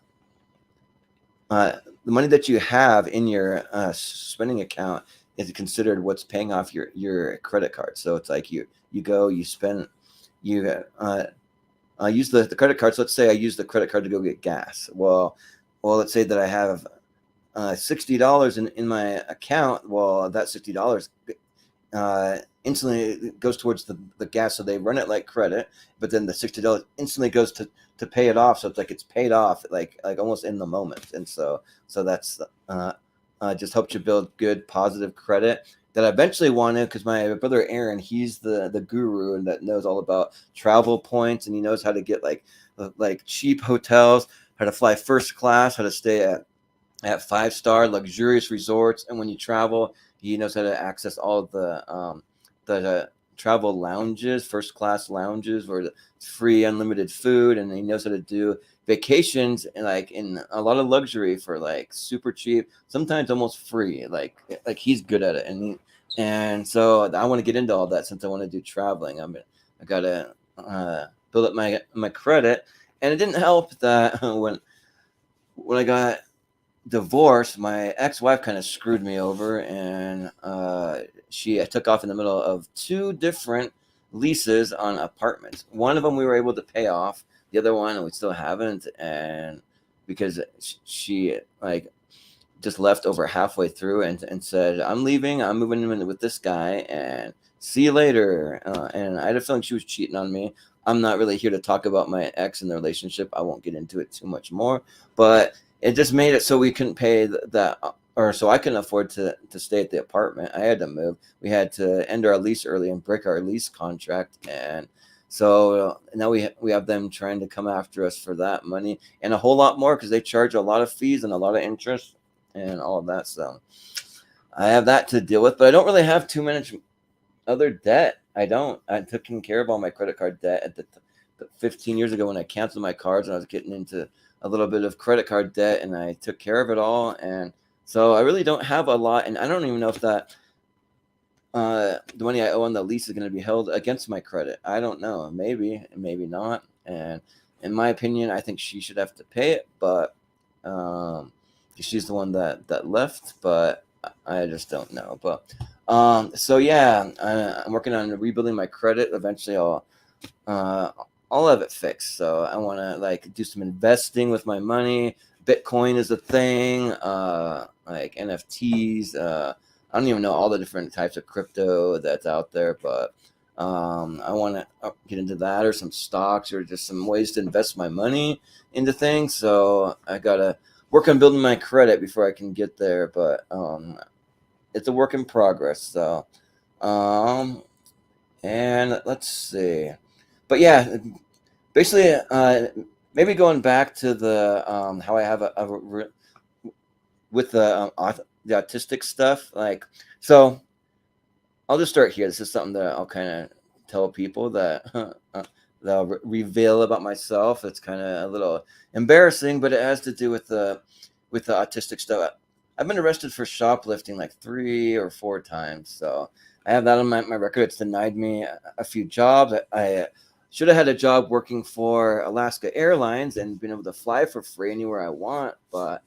money that you have in your spending account is considered what's paying off your credit card. So it's like you go, you spend, you use the credit card. So let's say I use the credit card to go get gas. Well, let's say that I have $60 in my account. Well, that $60 instantly goes towards the gas. So they run it like credit, but then the $60 instantly goes to pay it off. So it's like it's paid off like almost in the moment. And so that's just helps you build good positive credit that I eventually want to, because my brother Aaron, he's the guru and that knows all about travel points, and he knows how to get like cheap hotels, how to fly first class, how to stay at at 5-star luxurious resorts, and when you travel, he knows how to access all of the travel lounges, first class lounges, where it's free unlimited food, and he knows how to do vacations like in a lot of luxury for like super cheap, sometimes almost free. Like he's good at it, and so I want to get into all that since I want to do traveling. I gotta build up my credit, and it didn't help that when I got divorce, my ex-wife kind of screwed me over, and she took off in the middle of two different leases on apartments. One of them we were able to pay off, the other one we still haven't, and because she like just left over halfway through and said, I'm leaving, I'm moving in with this guy, and see you later. And I had a feeling she was cheating on me. I'm not really here to talk about my ex and the relationship. I won't get into it too much more, but it just made it so we couldn't pay that, or so I couldn't afford to stay at the apartment. I had to move. We had to end our lease early and break our lease contract, and so now we have them trying to come after us for that money and a whole lot more, because they charge a lot of fees and a lot of interest and all of that. So I have that to deal with, but I don't really have too much other debt. I don't. I took care of all my credit card debt at the 15 years ago when I canceled my cards, and I was getting into a little bit of credit card debt, and I took care of it all. And so I really don't have a lot, and I don't even know if that the money I owe on the lease is going to be held against my credit. I don't know. Maybe not. And in my opinion, I think she should have to pay it, but she's the one that left. But I just don't know. But so yeah, I'm working on rebuilding my credit. Eventually, I'll have it fixed. So I want to like do some investing with my money. Bitcoin is a thing. Like NFTs. I don't even know all the different types of crypto that's out there, but I want to get into that, or some stocks, or just some ways to invest my money into things. So I gotta work on building my credit before I can get there, but it's a work in progress. So, and let's see, but yeah, basically, maybe going back to the how I have with the autistic stuff, like, so I'll just start here. This is something that I'll kind of tell people that that I'll reveal about myself. It's kind of a little embarrassing, but it has to do with the autistic stuff. I've been arrested for shoplifting like 3 or 4 times, so I have that on my record. It's denied me a few jobs. I should have had a job working for Alaska Airlines and been able to fly for free anywhere I want, but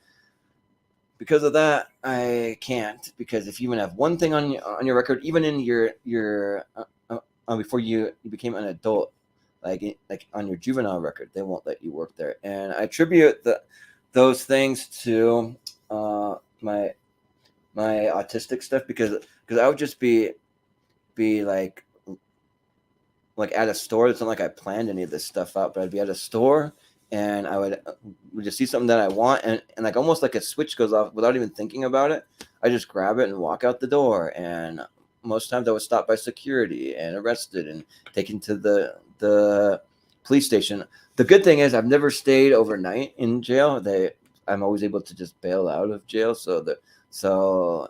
because of that, I can't. Because if you even have one thing on your record, even in your before you became an adult, like on your juvenile record, they won't let you work there. And I attribute those things to my autistic stuff, because I would just be like at a store. It's not like I planned any of this stuff out, but I'd be at a store and I would just see something that I want, and like almost like a switch goes off without even thinking about it. I just grab it and walk out the door, and most times I was stopped by security and arrested and taken to the police station. The good thing is I've never stayed overnight in jail. I'm always able to just bail out of jail, so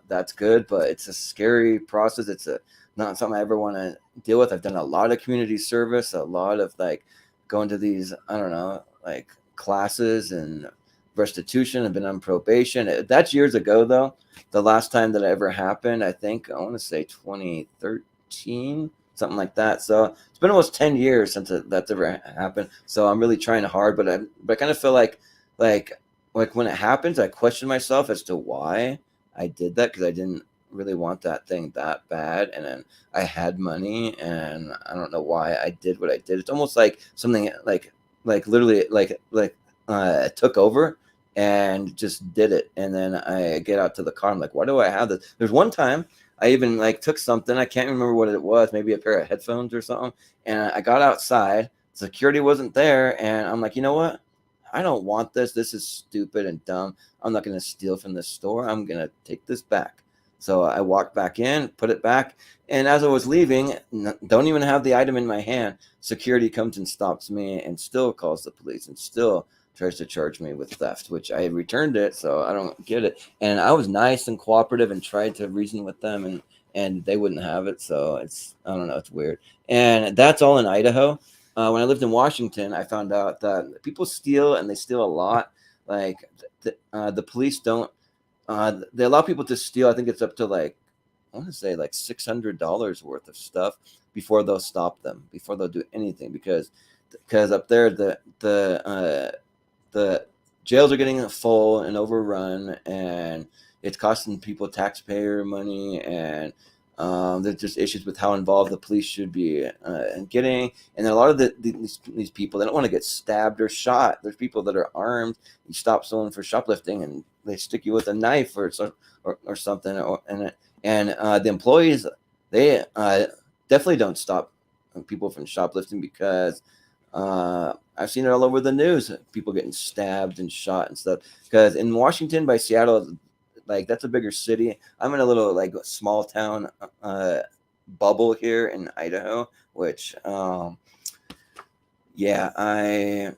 that's good. But it's a scary process. It's not something I ever want to deal with. I've done a lot of community service, a lot of like going to these, I don't know, like classes and restitution. I've been on probation. That's years ago though. The last time that ever happened, I think I want to say 2013, something like that. So it's been almost 10 years since that's ever happened. So I'm really trying hard, but I kind of feel like when it happens, I question myself as to why I did that, because I didn't really want that thing that bad, and then I had money, and I don't know why I did what I did. It's almost like something like literally took over and just did it. And then I get out to the car, I'm like, why do I have this? There's one time I even like took something, I can't remember what it was, maybe a pair of headphones or something, and I got outside, security wasn't there, and I'm like, you know what, I don't want this. This is stupid and dumb. I'm not going to steal from this store. I'm going to take this back. So I walked back in, put it back, and as I was leaving, don't even have the item in my hand, security comes and stops me and still calls the police and still tries to charge me with theft, which I returned it, so I don't get it. And I was nice and cooperative and tried to reason with them, and they wouldn't have it. So it's, I don't know, it's weird. And that's all in Idaho. When I lived in Washington, I found out that people steal, and they steal a lot. Like the police don't. They allow people to steal. I think it's up to like, I want to say like $600 worth of stuff before they'll stop them, before they'll do anything, because up there the jails are getting full and overrun, and it's costing people taxpayer money, and there's just issues with how involved the police should be getting. And then a lot of these people, they don't want to get stabbed or shot. There's people that are armed. You stop someone for shoplifting, and they stick you with a knife or something. And the employees, they definitely don't stop people from shoplifting, because I've seen it all over the news. People getting stabbed and shot and stuff. Because in Washington by Seattle, like that's a bigger city. I'm in a little like small town bubble here in Idaho, which yeah, I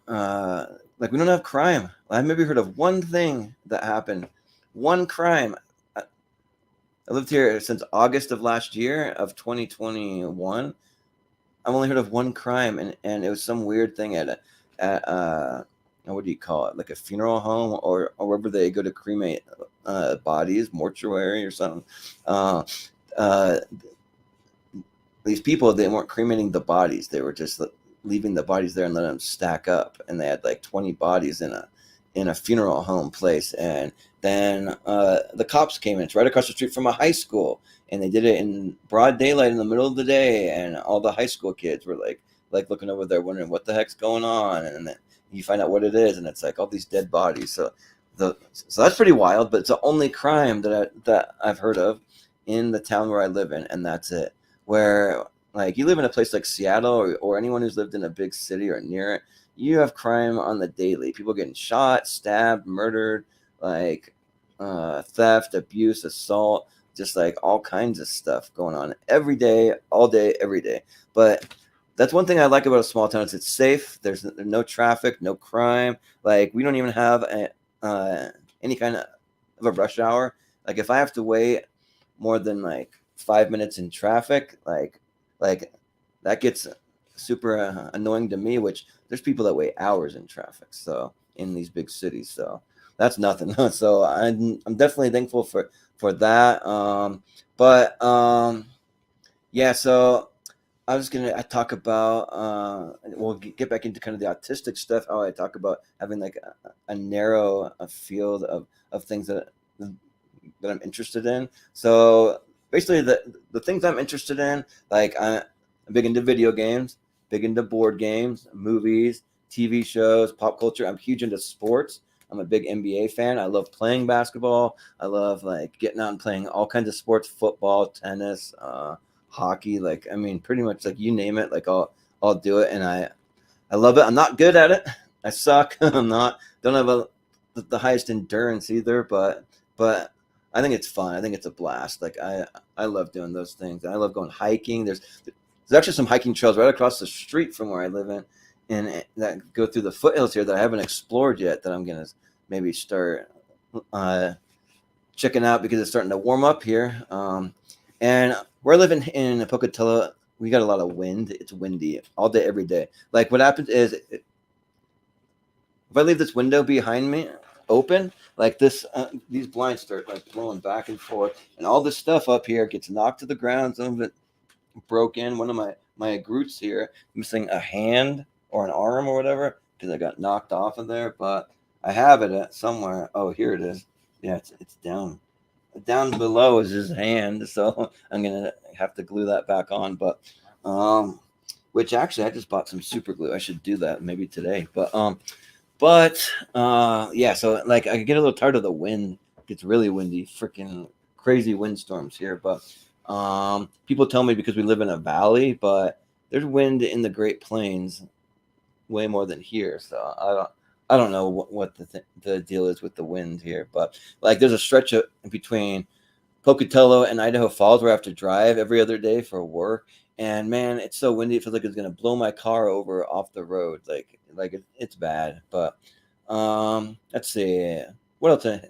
like we don't have crime. I've maybe heard of one thing that happened, one crime. I lived here since August of last year of 2021. I've only heard of one crime, and it was some weird thing at what do you call it, like a funeral home or wherever they go to cremate bodies, mortuary or something. These people, they weren't cremating the bodies; they were just leaving the bodies there and letting them stack up. And they had like 20 bodies in a funeral home place. And then the cops came in. It's right across the street from a high school. And they did it in broad daylight in the middle of the day, and all the high school kids were like looking over there, wondering what the heck's going on. And then you find out what it is, and it's like all these dead bodies. So that's pretty wild. But it's the only crime that I've heard of in the town where I live in, and that's it. Where like you live in a place like Seattle, or anyone who's lived in a big city or near it, you have crime on the daily. People getting shot, stabbed, murdered, like theft, abuse, assault. Just like all kinds of stuff going on every day, all day, every day. But that's one thing I like about a small town is it's safe. There's no traffic, no crime. Like we don't even have any kind of a rush hour. Like if I have to wait more than like 5 minutes in traffic, like that gets super annoying to me. Which there's people that wait hours in traffic. So in these big cities, so that's nothing. So I'm definitely thankful for that. Yeah, so I was gonna talk about we'll get back into kind of the autistic stuff. How I talk about having like a narrow field of things that I'm interested in. So basically the things I'm interested in, like I'm big into video games, big into board games, movies, TV shows, pop culture. I'm huge into sports. I'm a big NBA fan. I love playing basketball. I love like getting out and playing all kinds of sports, football, tennis, hockey. Like, I mean, pretty much like you name it, like I'll do it. And I love it. I'm not good at it. I suck. Don't have the highest endurance either, but I think it's fun. I think it's a blast. Like I love doing those things. I love going hiking. There's actually some hiking trails right across the street from where I live in, and that go through the foothills here that I haven't explored yet, that I'm gonna maybe start checking out because it's starting to warm up here. And we're living in Pocatello. We got a lot of wind. It's windy all day, every day. Like what happens is if I leave this window behind me open, like this, these blinds start like blowing back and forth, and all this stuff up here gets knocked to the ground. Some of it broke in. One of my groots here missing a hand or an arm or whatever because I got knocked off of there, but I have it at somewhere. Oh, here it is. Yeah, it's down below is his hand, so I'm gonna have to glue that back on. But which actually I just bought some super glue. I should do that maybe today. But yeah, so like I get a little tired of the wind. It gets really windy, freaking crazy windstorms here. But people tell me because we live in a valley, but there's wind in the Great Plains way more than here. So I don't know what the deal is with the wind here, but like there's a stretch in between Pocatello and Idaho Falls where I have to drive every other day for work, and man, it's so windy. It feels like it's gonna blow my car over off the road. It's bad. But let's see, what else am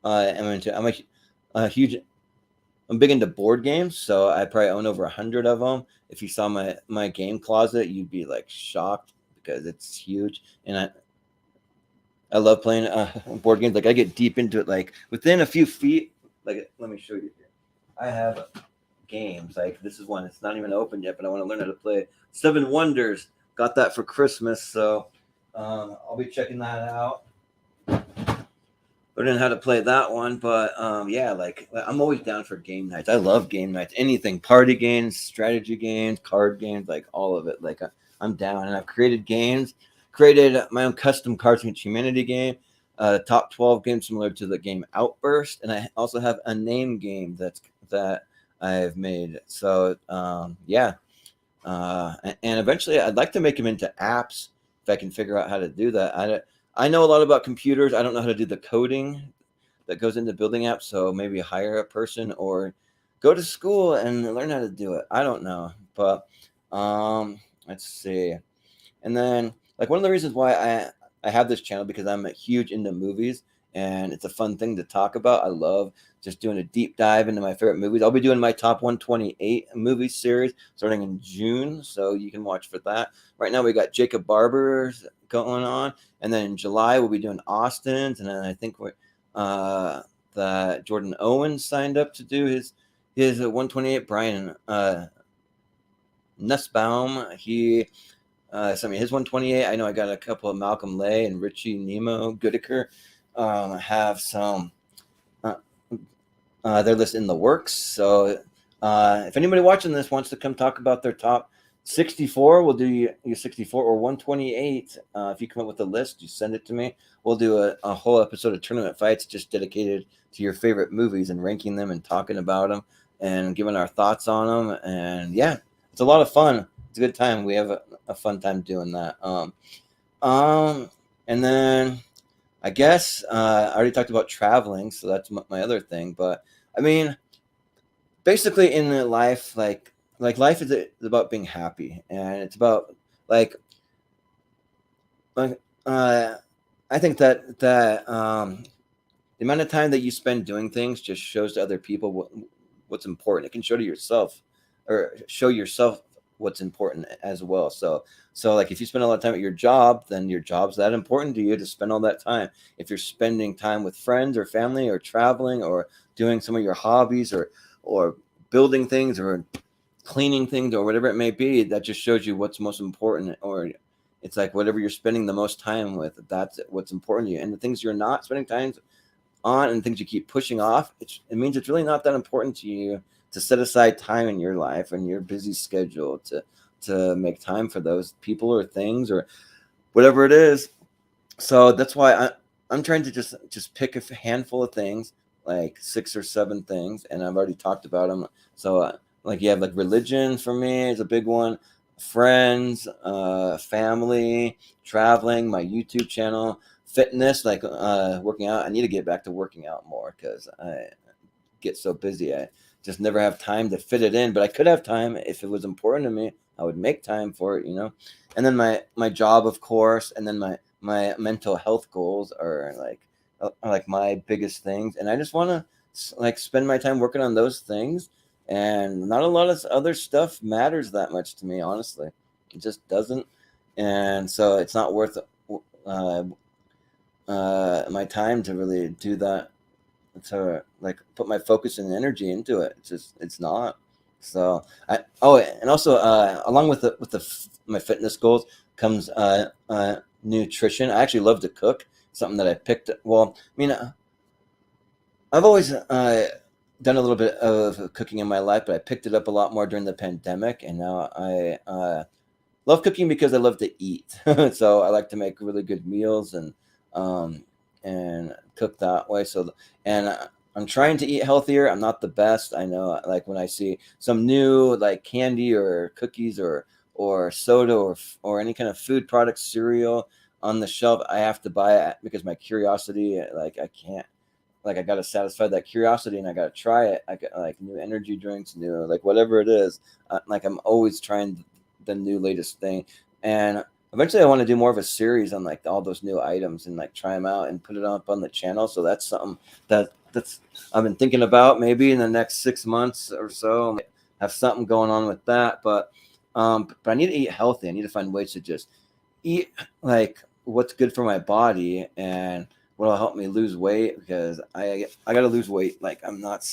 I into? A huge. I'm big into board games, so I probably own over 100 of them. If you saw my game closet, you'd be like shocked because it's huge, and I love playing board games. Like I get deep into it, like within a few feet. Like let me show you here. I have games. Like this is one. It's not even open yet, but I want to learn how to play Seven Wonders. Got that for Christmas, so I'll be checking that out. Learning how to play that one, but yeah, like I'm always down for game nights. I love game nights. Anything, party games, strategy games, card games, like all of it. Like I'm down, and I've created games. Created my own custom Cards Against Humanity game, top 12 game similar to the game Outburst, and I also have a name game that I've made. So yeah, and eventually I'd like to make them into apps if I can figure out how to do that. I know a lot about computers. I don't know how to do the coding that goes into building apps. So maybe hire a person or go to school and learn how to do it. I don't know, but let's see. And then like one of the reasons why I have this channel because I'm huge into movies and it's a fun thing to talk about. I love just doing a deep dive into my favorite movies. I'll be doing my top 128 movie series starting in June, so you can watch for that. Right now we got Jacob Barber's going on, and then in July we'll be doing Austin's, and then I think we're that Jordan Owens signed up to do his 128. Brian Nussbaum, he sent me his 128. I know I got a couple of Malcolm Lay and Richie Nemo Goodacre have some their list in the works. So if anybody watching this wants to come talk about their top 64, we'll do your 64 or 128. If you come up with a list, you send it to me. We'll do a whole episode of Tournament Fights just dedicated to your favorite movies and ranking them and talking about them and giving our thoughts on them. And yeah, it's a lot of fun. It's a good time. We have a fun time doing that. And then I guess I already talked about traveling, so that's my other thing. But I mean, basically in life, like life is about being happy, and it's about like like I think that the amount of time that you spend doing things just shows to other people what's important. It can show to yourself or show yourself what's important as well. So like if you spend a lot of time at your job, then your job's that important to you to spend all that time. If you're spending time with friends or family or traveling or doing some of your hobbies or building things or cleaning things or whatever it may be, that just shows you what's most important. Or it's like whatever you're spending the most time with, that's what's important to you. And the things you're not spending time on and things you keep pushing off, it means it's really not that important to you to set aside time in your life and your busy schedule to make time for those people or things or whatever it is. So that's why I'm trying to just pick a handful of things, like 6 or 7 things, and I've already talked about them. So like you have like religion for me is a big one, friends, family, traveling, my YouTube channel, fitness, like working out. I need to get back to working out more because I get so busy. I just never have time to fit it in, but I could have time if it was important to me. I would make time for it, you know. And then my job, of course, and then my mental health goals are like my biggest things, and I just want to like spend my time working on those things. And not a lot of other stuff matters that much to me, honestly. It just doesn't, and so it's not worth my time to really do that, to like put my focus and energy into it. It's not. So and also along with my fitness goals comes nutrition. I actually love to cook. Something that I picked. Well, I mean, I've always done a little bit of cooking in my life, but I picked it up a lot more during the pandemic, and now I love cooking because I love to eat. So I like to make really good meals um, and cook that way. And I'm trying to eat healthier. I'm not the best. I know, like when I see some new like candy or cookies or soda or any kind of food product, cereal on the shelf, I have to buy it because my curiosity, like I can't. like I got to satisfy that curiosity and I got to try it. I got like new energy drinks, new like whatever it is. Like I'm always trying the new latest thing, and eventually I want to do more of a series on like all those new items and like try them out and put it up on the channel. So that's something that's I've been thinking about maybe in the next 6 months or so. I might have something going on with that, but I need to eat healthy. I need to find ways to just eat like what's good for my body and what'll help me lose weight, because I got to lose weight. Like I'm not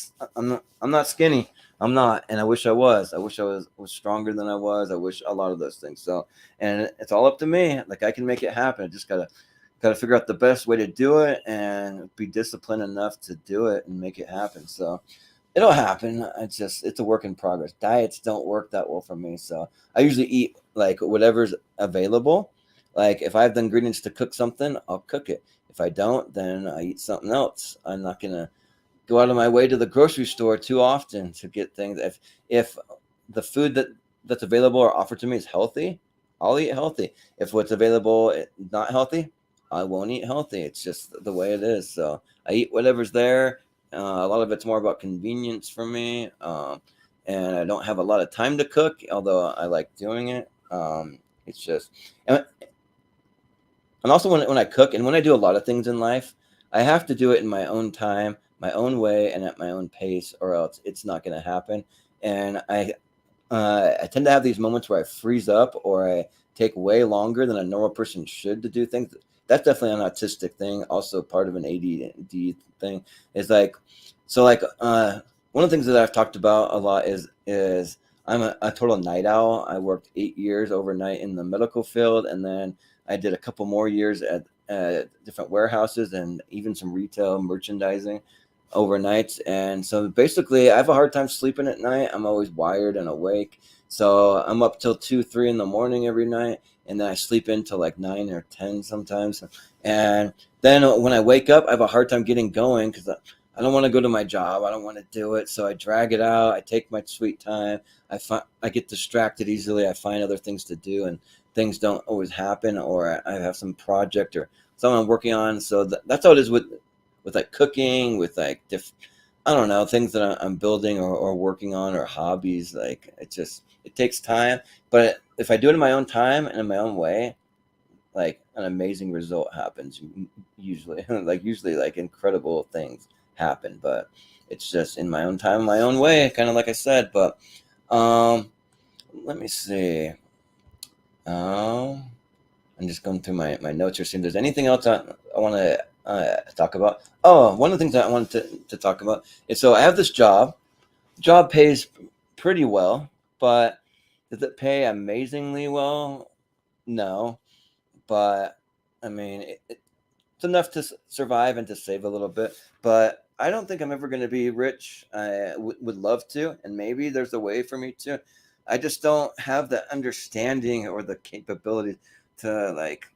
skinny. I'm not, and I wish I was. I wish I was stronger than I was. I wish a lot of those things. So, and it's all up to me. Like I can make it happen. I just gotta figure out the best way to do it and be disciplined enough to do it and make it happen. So it'll happen. It's a work in progress. Diets don't work that well for me. So I usually eat like whatever's available. Like if I have the ingredients to cook something, I'll cook it. If I don't, then I eat something else. I'm not gonna go out of my way to the grocery store too often to get things. If the food that's available or offered to me is healthy, I'll eat healthy. If what's available is not healthy, I won't eat healthy. It's just the way it is. So I eat whatever's there. A lot of it's more about convenience for me, and I don't have a lot of time to cook, although I like doing it. It's just, and also when I cook and when I do a lot of things in life, I have to do it in my own time, my own way, and at my own pace, or else it's not going to happen. And I tend to have these moments where I freeze up or I take way longer than a normal person should to do things. That's definitely an autistic thing. Also, part of an ADD thing is like, so like one of the things that I've talked about a lot is I'm a total night owl. I worked 8 years overnight in the medical field, and then I did a couple more years at different warehouses and even some retail merchandising overnights. And so basically, I have a hard time sleeping at night. I'm always wired and awake. So I'm up till 2, 3 in the morning every night. And then I sleep until like 9 or 10 sometimes. And then when I wake up, I have a hard time getting going because I don't want to go to my job. I don't want to do it. So I drag it out. I take my sweet time. I get distracted easily. I find other things to do, and things don't always happen, or I have some project or something I'm working on. So that's how it is with like cooking, with like I don't know, things that I'm building or working on, or hobbies. Like it takes time, but if I do it in my own time and in my own way, like an amazing result happens usually. Usually like incredible things happen, but it's just in my own time, my own way, kind of like I said. But let me see. I'm just going through my notes here, seeing if there's anything else I want to talk about. Oh, one of the things that I wanted to talk about is, so I have this job. Job pays pretty well, but does it pay amazingly well? No, but I mean, it's enough to survive and to save a little bit. But I don't think I'm ever going to be rich. I would love to, and maybe there's a way for me to. I just don't have the understanding or the capability to like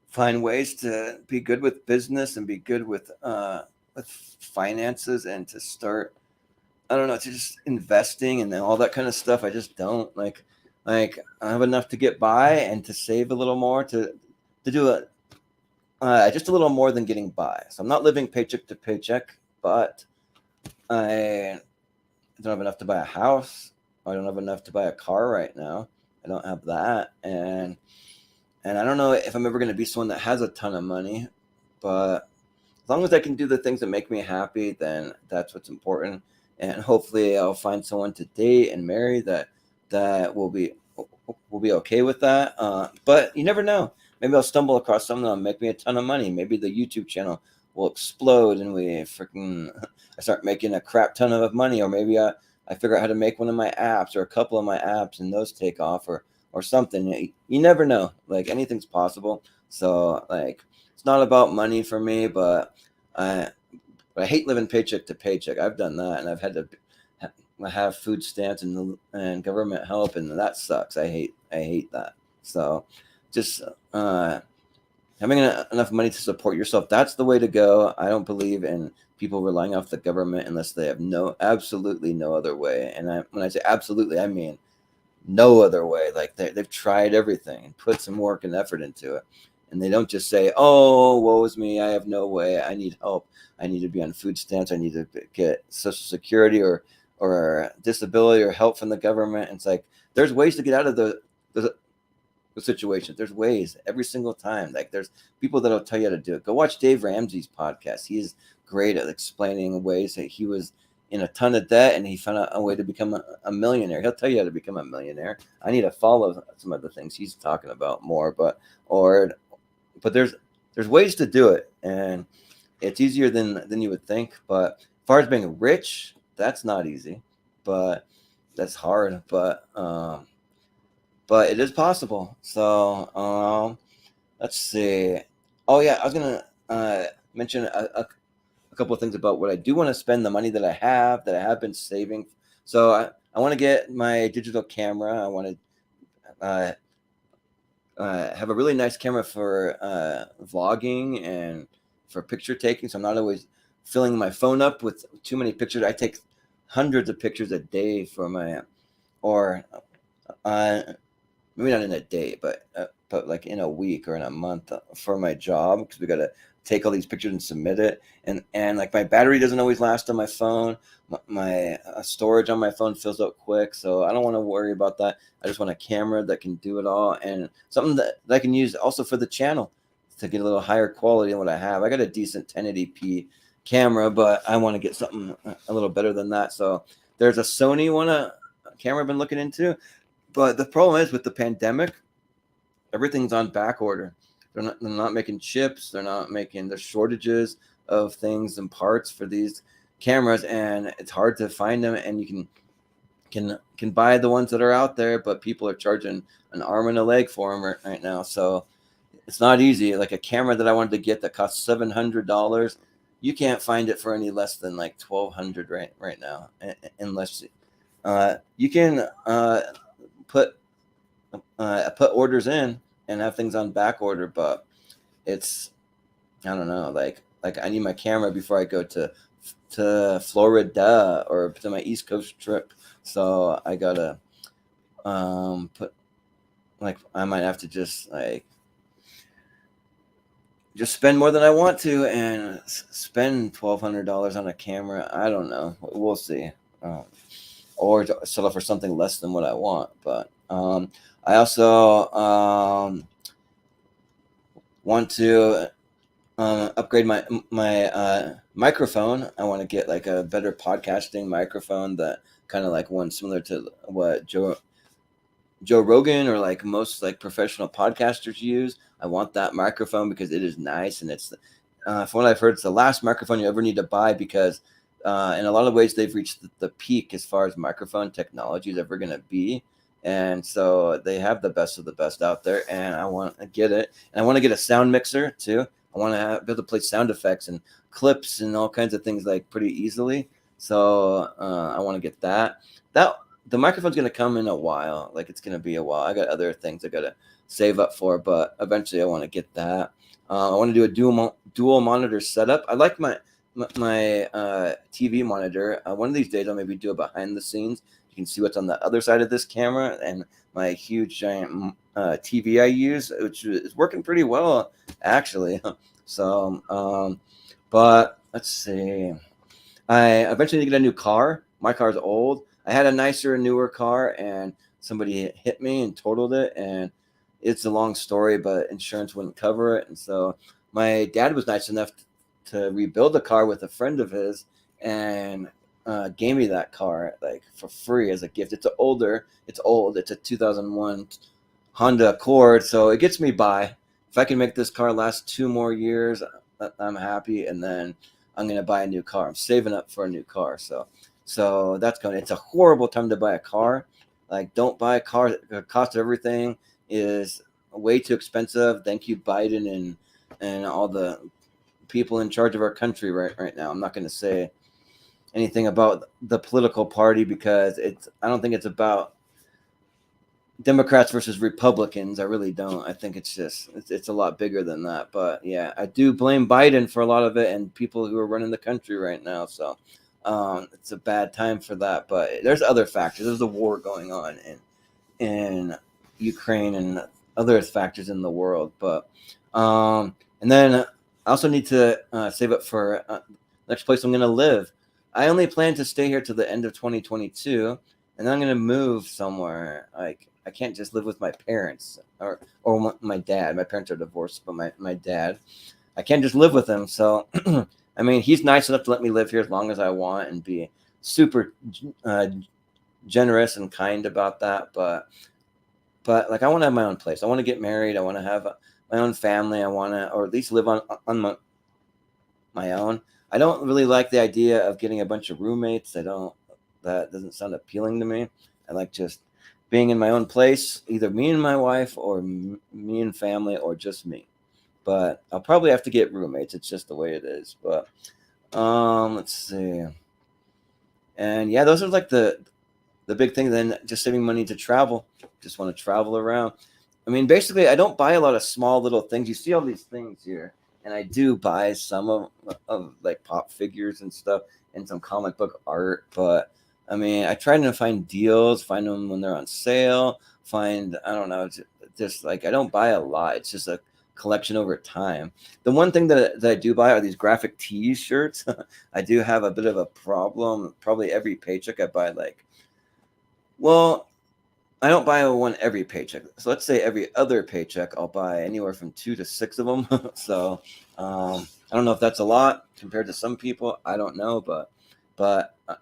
find ways to be good with business and be good with finances and to start, I don't know, to just investing and all that kind of stuff. I just don't like I have enough to get by and to save a little more to do it just a little more than getting by. So I'm not living paycheck to paycheck, but I don't have enough to buy a house. I don't have enough to buy a car right now. I don't have that, and I don't know if I'm ever going to be someone that has a ton of money, but as long as I can do the things that make me happy, then that's what's important. And hopefully I'll find someone to date and marry that will be okay with that. But you never know. Maybe I'll stumble across something that'll make me a ton of money. Maybe the YouTube channel will explode and I start making a crap ton of money, or maybe I figure out how to make one of my apps or a couple of my apps and those take off, or something. You never know. Like anything's possible. So like it's not about money for me, but I hate living paycheck to paycheck. I've done that, and I've had to have food stamps and government help, and that sucks. I hate that. So just having enough money to support yourself, that's the way to go. I don't believe in people relying off the government unless they have absolutely no other way. And when I say absolutely, I mean no other way. Like they've tried everything and put some work and effort into it, and they don't just say, "Oh, woe is me, I have no way, I need help, I need to be on food stamps, I need to get Social Security or disability or help from the government." And it's like there's ways to get out of the situations. There's ways every single time. Like there's people that'll tell you how to do it. Go watch Dave Ramsey's podcast. He's great at explaining ways that he was in a ton of debt and he found a way to become a millionaire. He'll tell you how to become a millionaire. I need to follow some of the things he's talking about more, but there's ways to do it, and it's easier than you would think. But as far as being rich, that's not easy, but that's hard. But it is possible. So let's see. Oh yeah, I was gonna mention a couple of things about what I do want to spend the money that I have been saving. So I want to get my digital camera. I want to have a really nice camera for vlogging and for picture taking. So I'm not always filling my phone up with too many pictures. I take hundreds of pictures a day for my, or maybe not in a day, but like in a week or in a month for my job, because we got to take all these pictures and submit it. And like my battery doesn't always last on my phone. My storage on my phone fills up quick, so I don't want to worry about that. I just want a camera that can do it all, and something that I can use also for the channel to get a little higher quality than what I have. I got a decent 1080p camera, but I want to get something a little better than that. So there's a Sony one, a camera I've been looking into. But the problem is with the pandemic, everything's on back order. They're not making chips. There's shortages of things and parts for these cameras, and it's hard to find them. And you can buy the ones that are out there, but people are charging an arm and a leg for them right now. So it's not easy. Like a camera that I wanted to get that cost $700, you can't find it for any less than like $1,200 right now, unless you can put orders in and have things on back order. But it's, I don't know, like I need my camera before I go to Florida or to my East Coast trip. So I gotta put, like, I might have to just spend more than I want to and spend $1,200 on a camera. I don't know. We'll see. Or settle for something less than what I want. But I also want to upgrade my microphone. I want to get like a better podcasting microphone that kind of like one similar to what Joe Rogan or like most like professional podcasters use. I want that microphone because it is nice, and it's from what I've heard, it's the last microphone you ever need to buy, because in a lot of ways they've reached the peak as far as microphone technology is ever going to be. And so they have the best of the best out there, and I want to get it. And I want to get a sound mixer too. I want to be able to play sound effects and clips and all kinds of things like pretty easily. So I want to get that. The microphone's going to come in a while. Like, it's going to be a while. I got other things I got to save up for, but eventually I want to get that. I want to do a dual monitor setup. I like my TV monitor. One of these days I'll maybe do a behind the scenes. You can see what's on the other side of this camera and my huge giant TV I use, which is working pretty well actually. So but let's see, I eventually need to get a new car. My car's old. I had a nicer, newer car, and somebody hit me and totaled it, and it's a long story, but insurance wouldn't cover it. And so my dad was nice enough to rebuild the car with a friend of his, and gave me that car like for free as a gift. It's old. It's a 2001 Honda Accord, so it gets me by. If I can make this car last 2 more years, I'm happy, and then I'm gonna buy a new car. I'm saving up for a new car, so that's going. It's a horrible time to buy a car. Like, don't buy a car. The cost of everything is way too expensive. Thank you, Biden and all the people in charge of our country right now. I'm not going to say anything about the political party, because I don't think it's about Democrats versus Republicans. I really don't. I think it's a lot bigger than that. But yeah, I do blame Biden for a lot of it and people who are running the country right now. So it's a bad time for that. But there's other factors. There's a war going on in Ukraine and other factors in the world. But And then I also need to save up for next place I'm going to live. I only plan to stay here till the end of 2022, and then I'm going to move somewhere. Like I can't just live with my parents or my dad. My parents are divorced, but my dad, I can't just live with him. So, I mean, he's nice enough to let me live here as long as I want and be super generous and kind about that. But like I want to have my own place. I want to get married. I want to have my own family. I want to, or at least live on my own. I don't really like the idea of getting a bunch of roommates. That doesn't sound appealing to me. I like just being in my own place, either me and my wife or me and family or just me. But I'll probably have to get roommates. It's just the way it is. But let's see. And yeah, those are like the big thing. Then just saving money to travel. Just want to travel around. I mean, basically, I don't buy a lot of small little things. You see all these things here, and I do buy some of like pop figures and stuff and some comic book art. But I mean, I try to find deals, find them when they're on sale. I don't know, just like I don't buy a lot. It's just a collection over time. The one thing that I do buy are these graphic tees shirts. I do have a bit of a problem. Probably every paycheck I buy well, I don't buy one every paycheck. So let's say every other paycheck, I'll buy anywhere from 2 to 6 of them. So I don't know if that's a lot compared to some people. I don't know, but I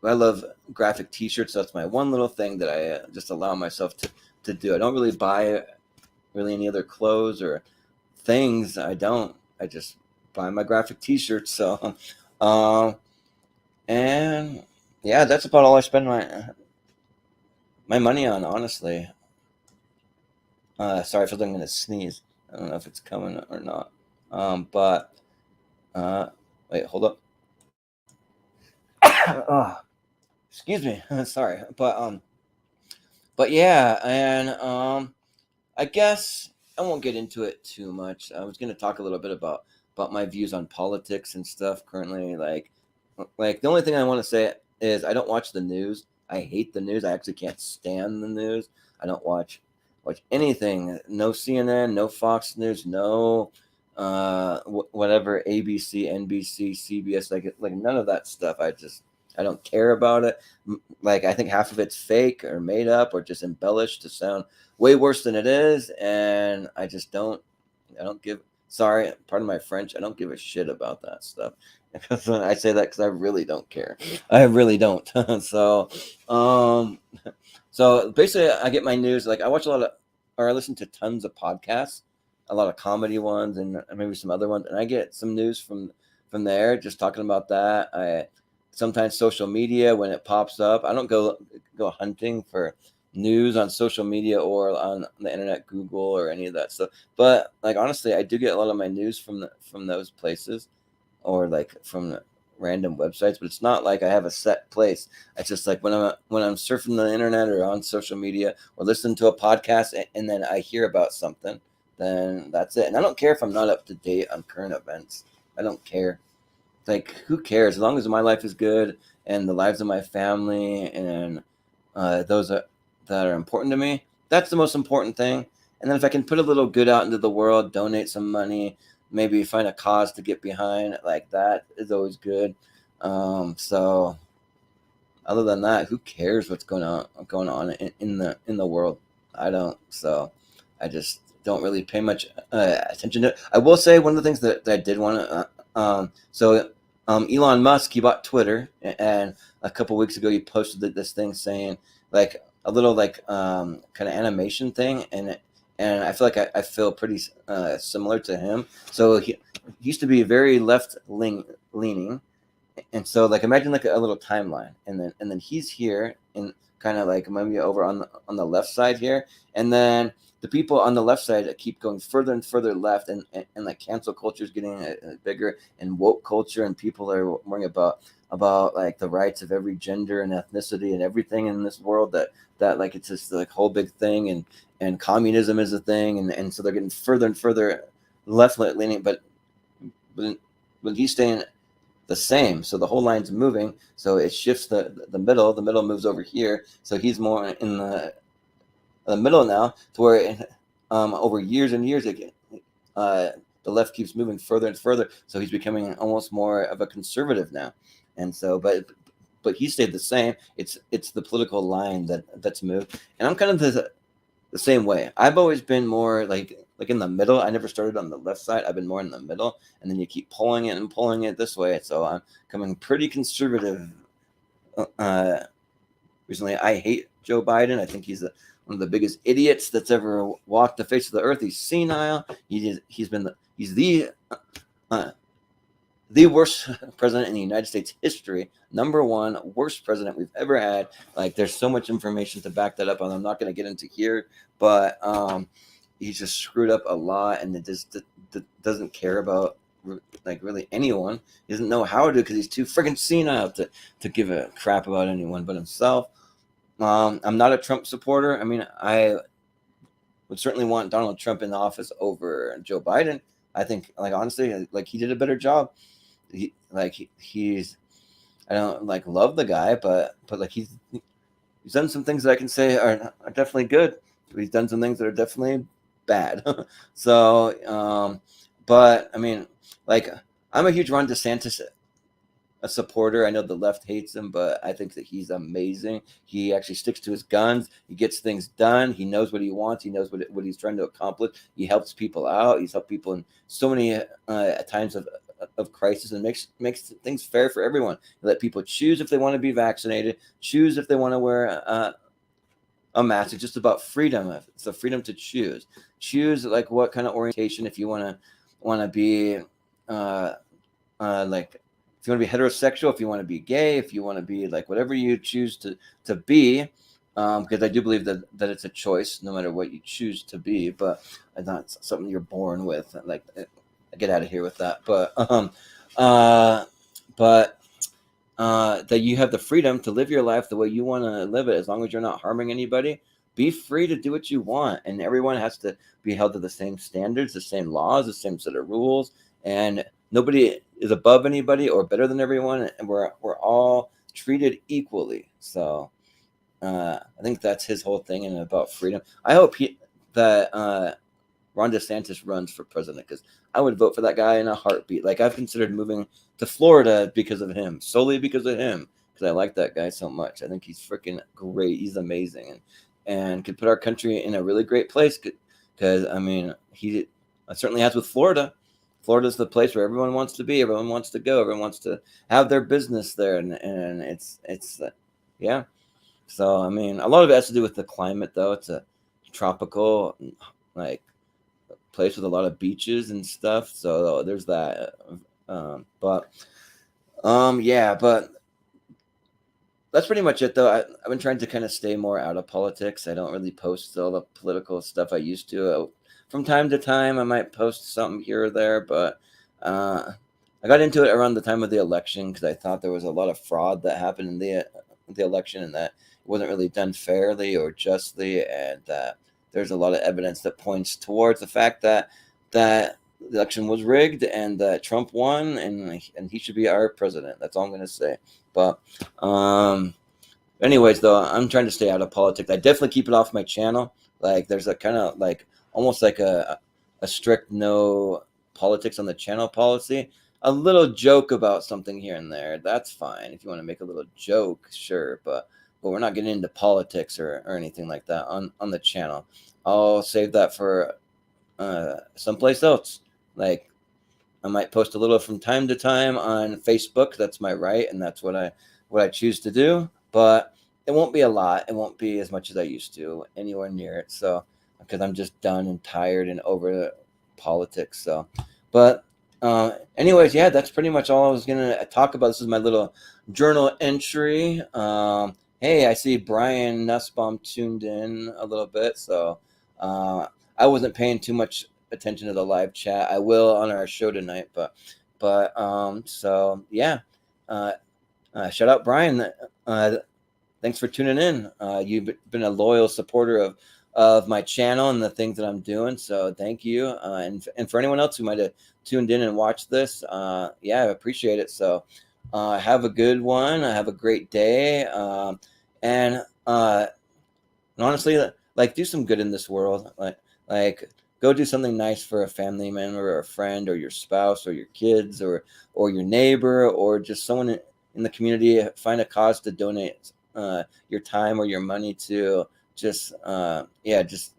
love graphic T-shirts. That's my one little thing that I just allow myself to do. I don't really buy really any other clothes or things. I don't. I just buy my graphic T-shirts. So, and yeah, that's about all I spend my money on, honestly. Sorry if I'm going to sneeze. I don't know if it's coming or not. But wait, hold up. Oh, excuse me. Sorry, but yeah, and I guess I won't get into it too much. I was going to talk a little bit about my views on politics and stuff currently. Like the only thing I want to say is I don't watch the news. I hate the news. I actually can't stand the news. I don't watch anything. No CNN, no Fox News, no whatever ABC, NBC, CBS. Like none of that stuff. I don't care about it. Like I think half of it's fake or made up or just embellished to sound way worse than it is, and I just don't. I don't give. Sorry, pardon my French. I don't give a shit about that stuff. Because I say that because I really don't care. I really don't. Um, so basically, I get my news. Like I watch or I listen to tons of podcasts, a lot of comedy ones, and maybe some other ones, and I get some news from there, just talking about that. I sometimes social media when it pops up. I don't go hunting for news on social media or on the internet, Google or any of that stuff. But like honestly, I do get a lot of my news from those places or like from random websites, but it's not like I have a set place. It's just like when I'm surfing the internet or on social media or listening to a podcast and then I hear about something, then that's it. And I don't care if I'm not up to date on current events. I don't care. Like who cares? As long as my life is good and the lives of my family and that are important to me, that's the most important thing. And then if I can put a little good out into the world, donate some money, maybe find a cause to get behind, like that is always good. So other than that, who cares what's going on in the world? I don't. So I just don't really pay much attention to it. I will say one of the things that I did want to. Elon Musk, he bought Twitter, and a couple weeks ago he posted this thing saying like a little like kind of animation thing, and I feel like I feel pretty similar to him. So he used to be very left leaning, and so like imagine like a little timeline, and then he's here in kind of like maybe over on the left side here, and then the people on the left side keep going further and further left, and like cancel culture is getting bigger, and woke culture, and people are worrying about like the rights of every gender and ethnicity and everything in this world that like it's just like whole big thing, and communism is a thing, and so they're getting further and further left leaning, but he's staying the same. So the whole line's moving, so it shifts the middle moves over here, so he's more in the middle now, to where over years and years again. The left keeps moving further and further, so he's becoming almost more of a conservative now. And so, but he stayed the same. It's the political line that's moved, and I'm kind of the same way. I've always been more like in the middle. I never started on the left side. I've been more in the middle, and then you keep pulling it and pulling it this way. So I'm coming pretty conservative. Recently, I hate Joe Biden. I think he's one of the biggest idiots that's ever walked the face of the earth. He's senile. He's the worst president in the United States history. Number one worst president we've ever had. Like, there's so much information to back that up, and I'm not going to get into here, but he's just screwed up a lot, and it just doesn't care about like really anyone. He doesn't know how to, because he's too freaking senile to give a crap about anyone but himself. I'm not a Trump supporter. I mean, I would certainly want Donald Trump in the office over Joe Biden. I think, like, honestly, like, he did a better job. He's I don't like love the guy, but like he's done some things that I can say are definitely good. He's done some things that are definitely bad. So, but I mean, like, I'm a huge Ron DeSantis a supporter. I know the left hates him, but I think that he's amazing. He actually sticks to his guns. He gets things done. He knows what he wants. He knows what he's trying to accomplish. He helps people out. He's helped people in so many times of crisis, and makes things fair for everyone. He let people choose if they want to be vaccinated, choose if they want to wear a mask. It's just about freedom. It's the freedom to choose like what kind of orientation. If you want to be like, if you want to be heterosexual, if you want to be gay, if you want to be like whatever you choose to be, because I do believe that it's a choice, no matter what you choose to be, but it's not something you're born with. Like, I get out of here with that, but that you have the freedom to live your life the way you want to live it, as long as you're not harming anybody. Be free to do what you want, and everyone has to be held to the same standards, the same laws, the same set of rules, and nobody is above anybody or better than everyone, and we're all treated equally. So I think that's his whole thing, and about freedom. I hope that Ron DeSantis runs for president, because I would vote for that guy in a heartbeat. Like, I've considered moving to Florida because of him, solely because of him, because I like that guy so much. I think he's freaking great. He's amazing, and could put our country in a really great place. Because I mean, he certainly has with Florida. Florida's the place where everyone wants to be. Everyone wants to go. Everyone wants to have their business there, and it's yeah. So I mean, a lot of it has to do with the climate, though. It's a tropical, like, place with a lot of beaches and stuff. So there's that. Yeah, but that's pretty much it, though. I've been trying to kind of stay more out of politics. I don't really post all the political stuff I used to. From time to time, I might post something here or there, but I got into it around the time of the election, because I thought there was a lot of fraud that happened in the election, and that it wasn't really done fairly or justly, and that there's a lot of evidence that points towards the fact that the election was rigged, and that Trump won, and he should be our president. That's all I'm going to say. But anyways, though, I'm trying to stay out of politics. I definitely keep it off my channel. Like, there's a kind of like almost like a strict no politics on the channel policy. A little joke about something here and there, that's fine. If you want to make a little joke, sure, but we're not getting into politics or anything like that on the channel. I'll save that for someplace else. Like, I might post a little from time to time on Facebook. That's my right, and that's what I choose to do. But it won't be a lot. It won't be as much as I used to, anywhere near it. So, because I'm just done and tired and over politics. So, but anyways, yeah, that's pretty much all I was gonna talk about. This is my little journal entry. Hey, I see Brian Nussbaum tuned in a little bit, so I wasn't paying too much attention to the live chat. I will on our show tonight, but so yeah, shout out Brian. Thanks for tuning in. You've been a loyal supporter of my channel and the things that I'm doing, so thank you. And for anyone else who might have tuned in and watched this, yeah, I appreciate it. So have a good one. Have a great day. And honestly, like, do some good in this world. Like, go do something nice for a family member or a friend or your spouse or your kids or your neighbor or just someone in the community. Find a cause to donate your time or your money to. Just just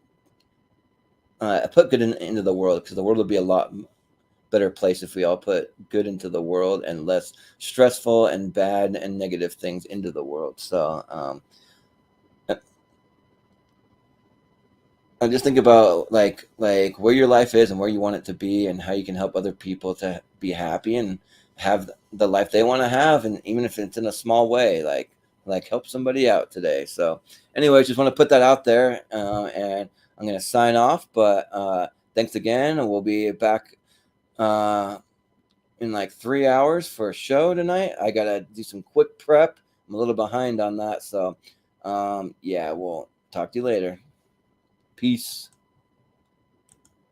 put good into the world, because the world will be a lot better place if we all put good into the world and less stressful and bad and negative things into the world. So I just think about like where your life is and where you want it to be and how you can help other people to be happy and have the life they want to have, and even if it's in a small way, like help somebody out today. So anyways, just want to put that out there, and I'm gonna sign off. But thanks again, and we'll be back uh, in like 3 hours for a show tonight. I gotta do some quick prep. I'm a little behind on that, so yeah, we'll talk to you later. Peace.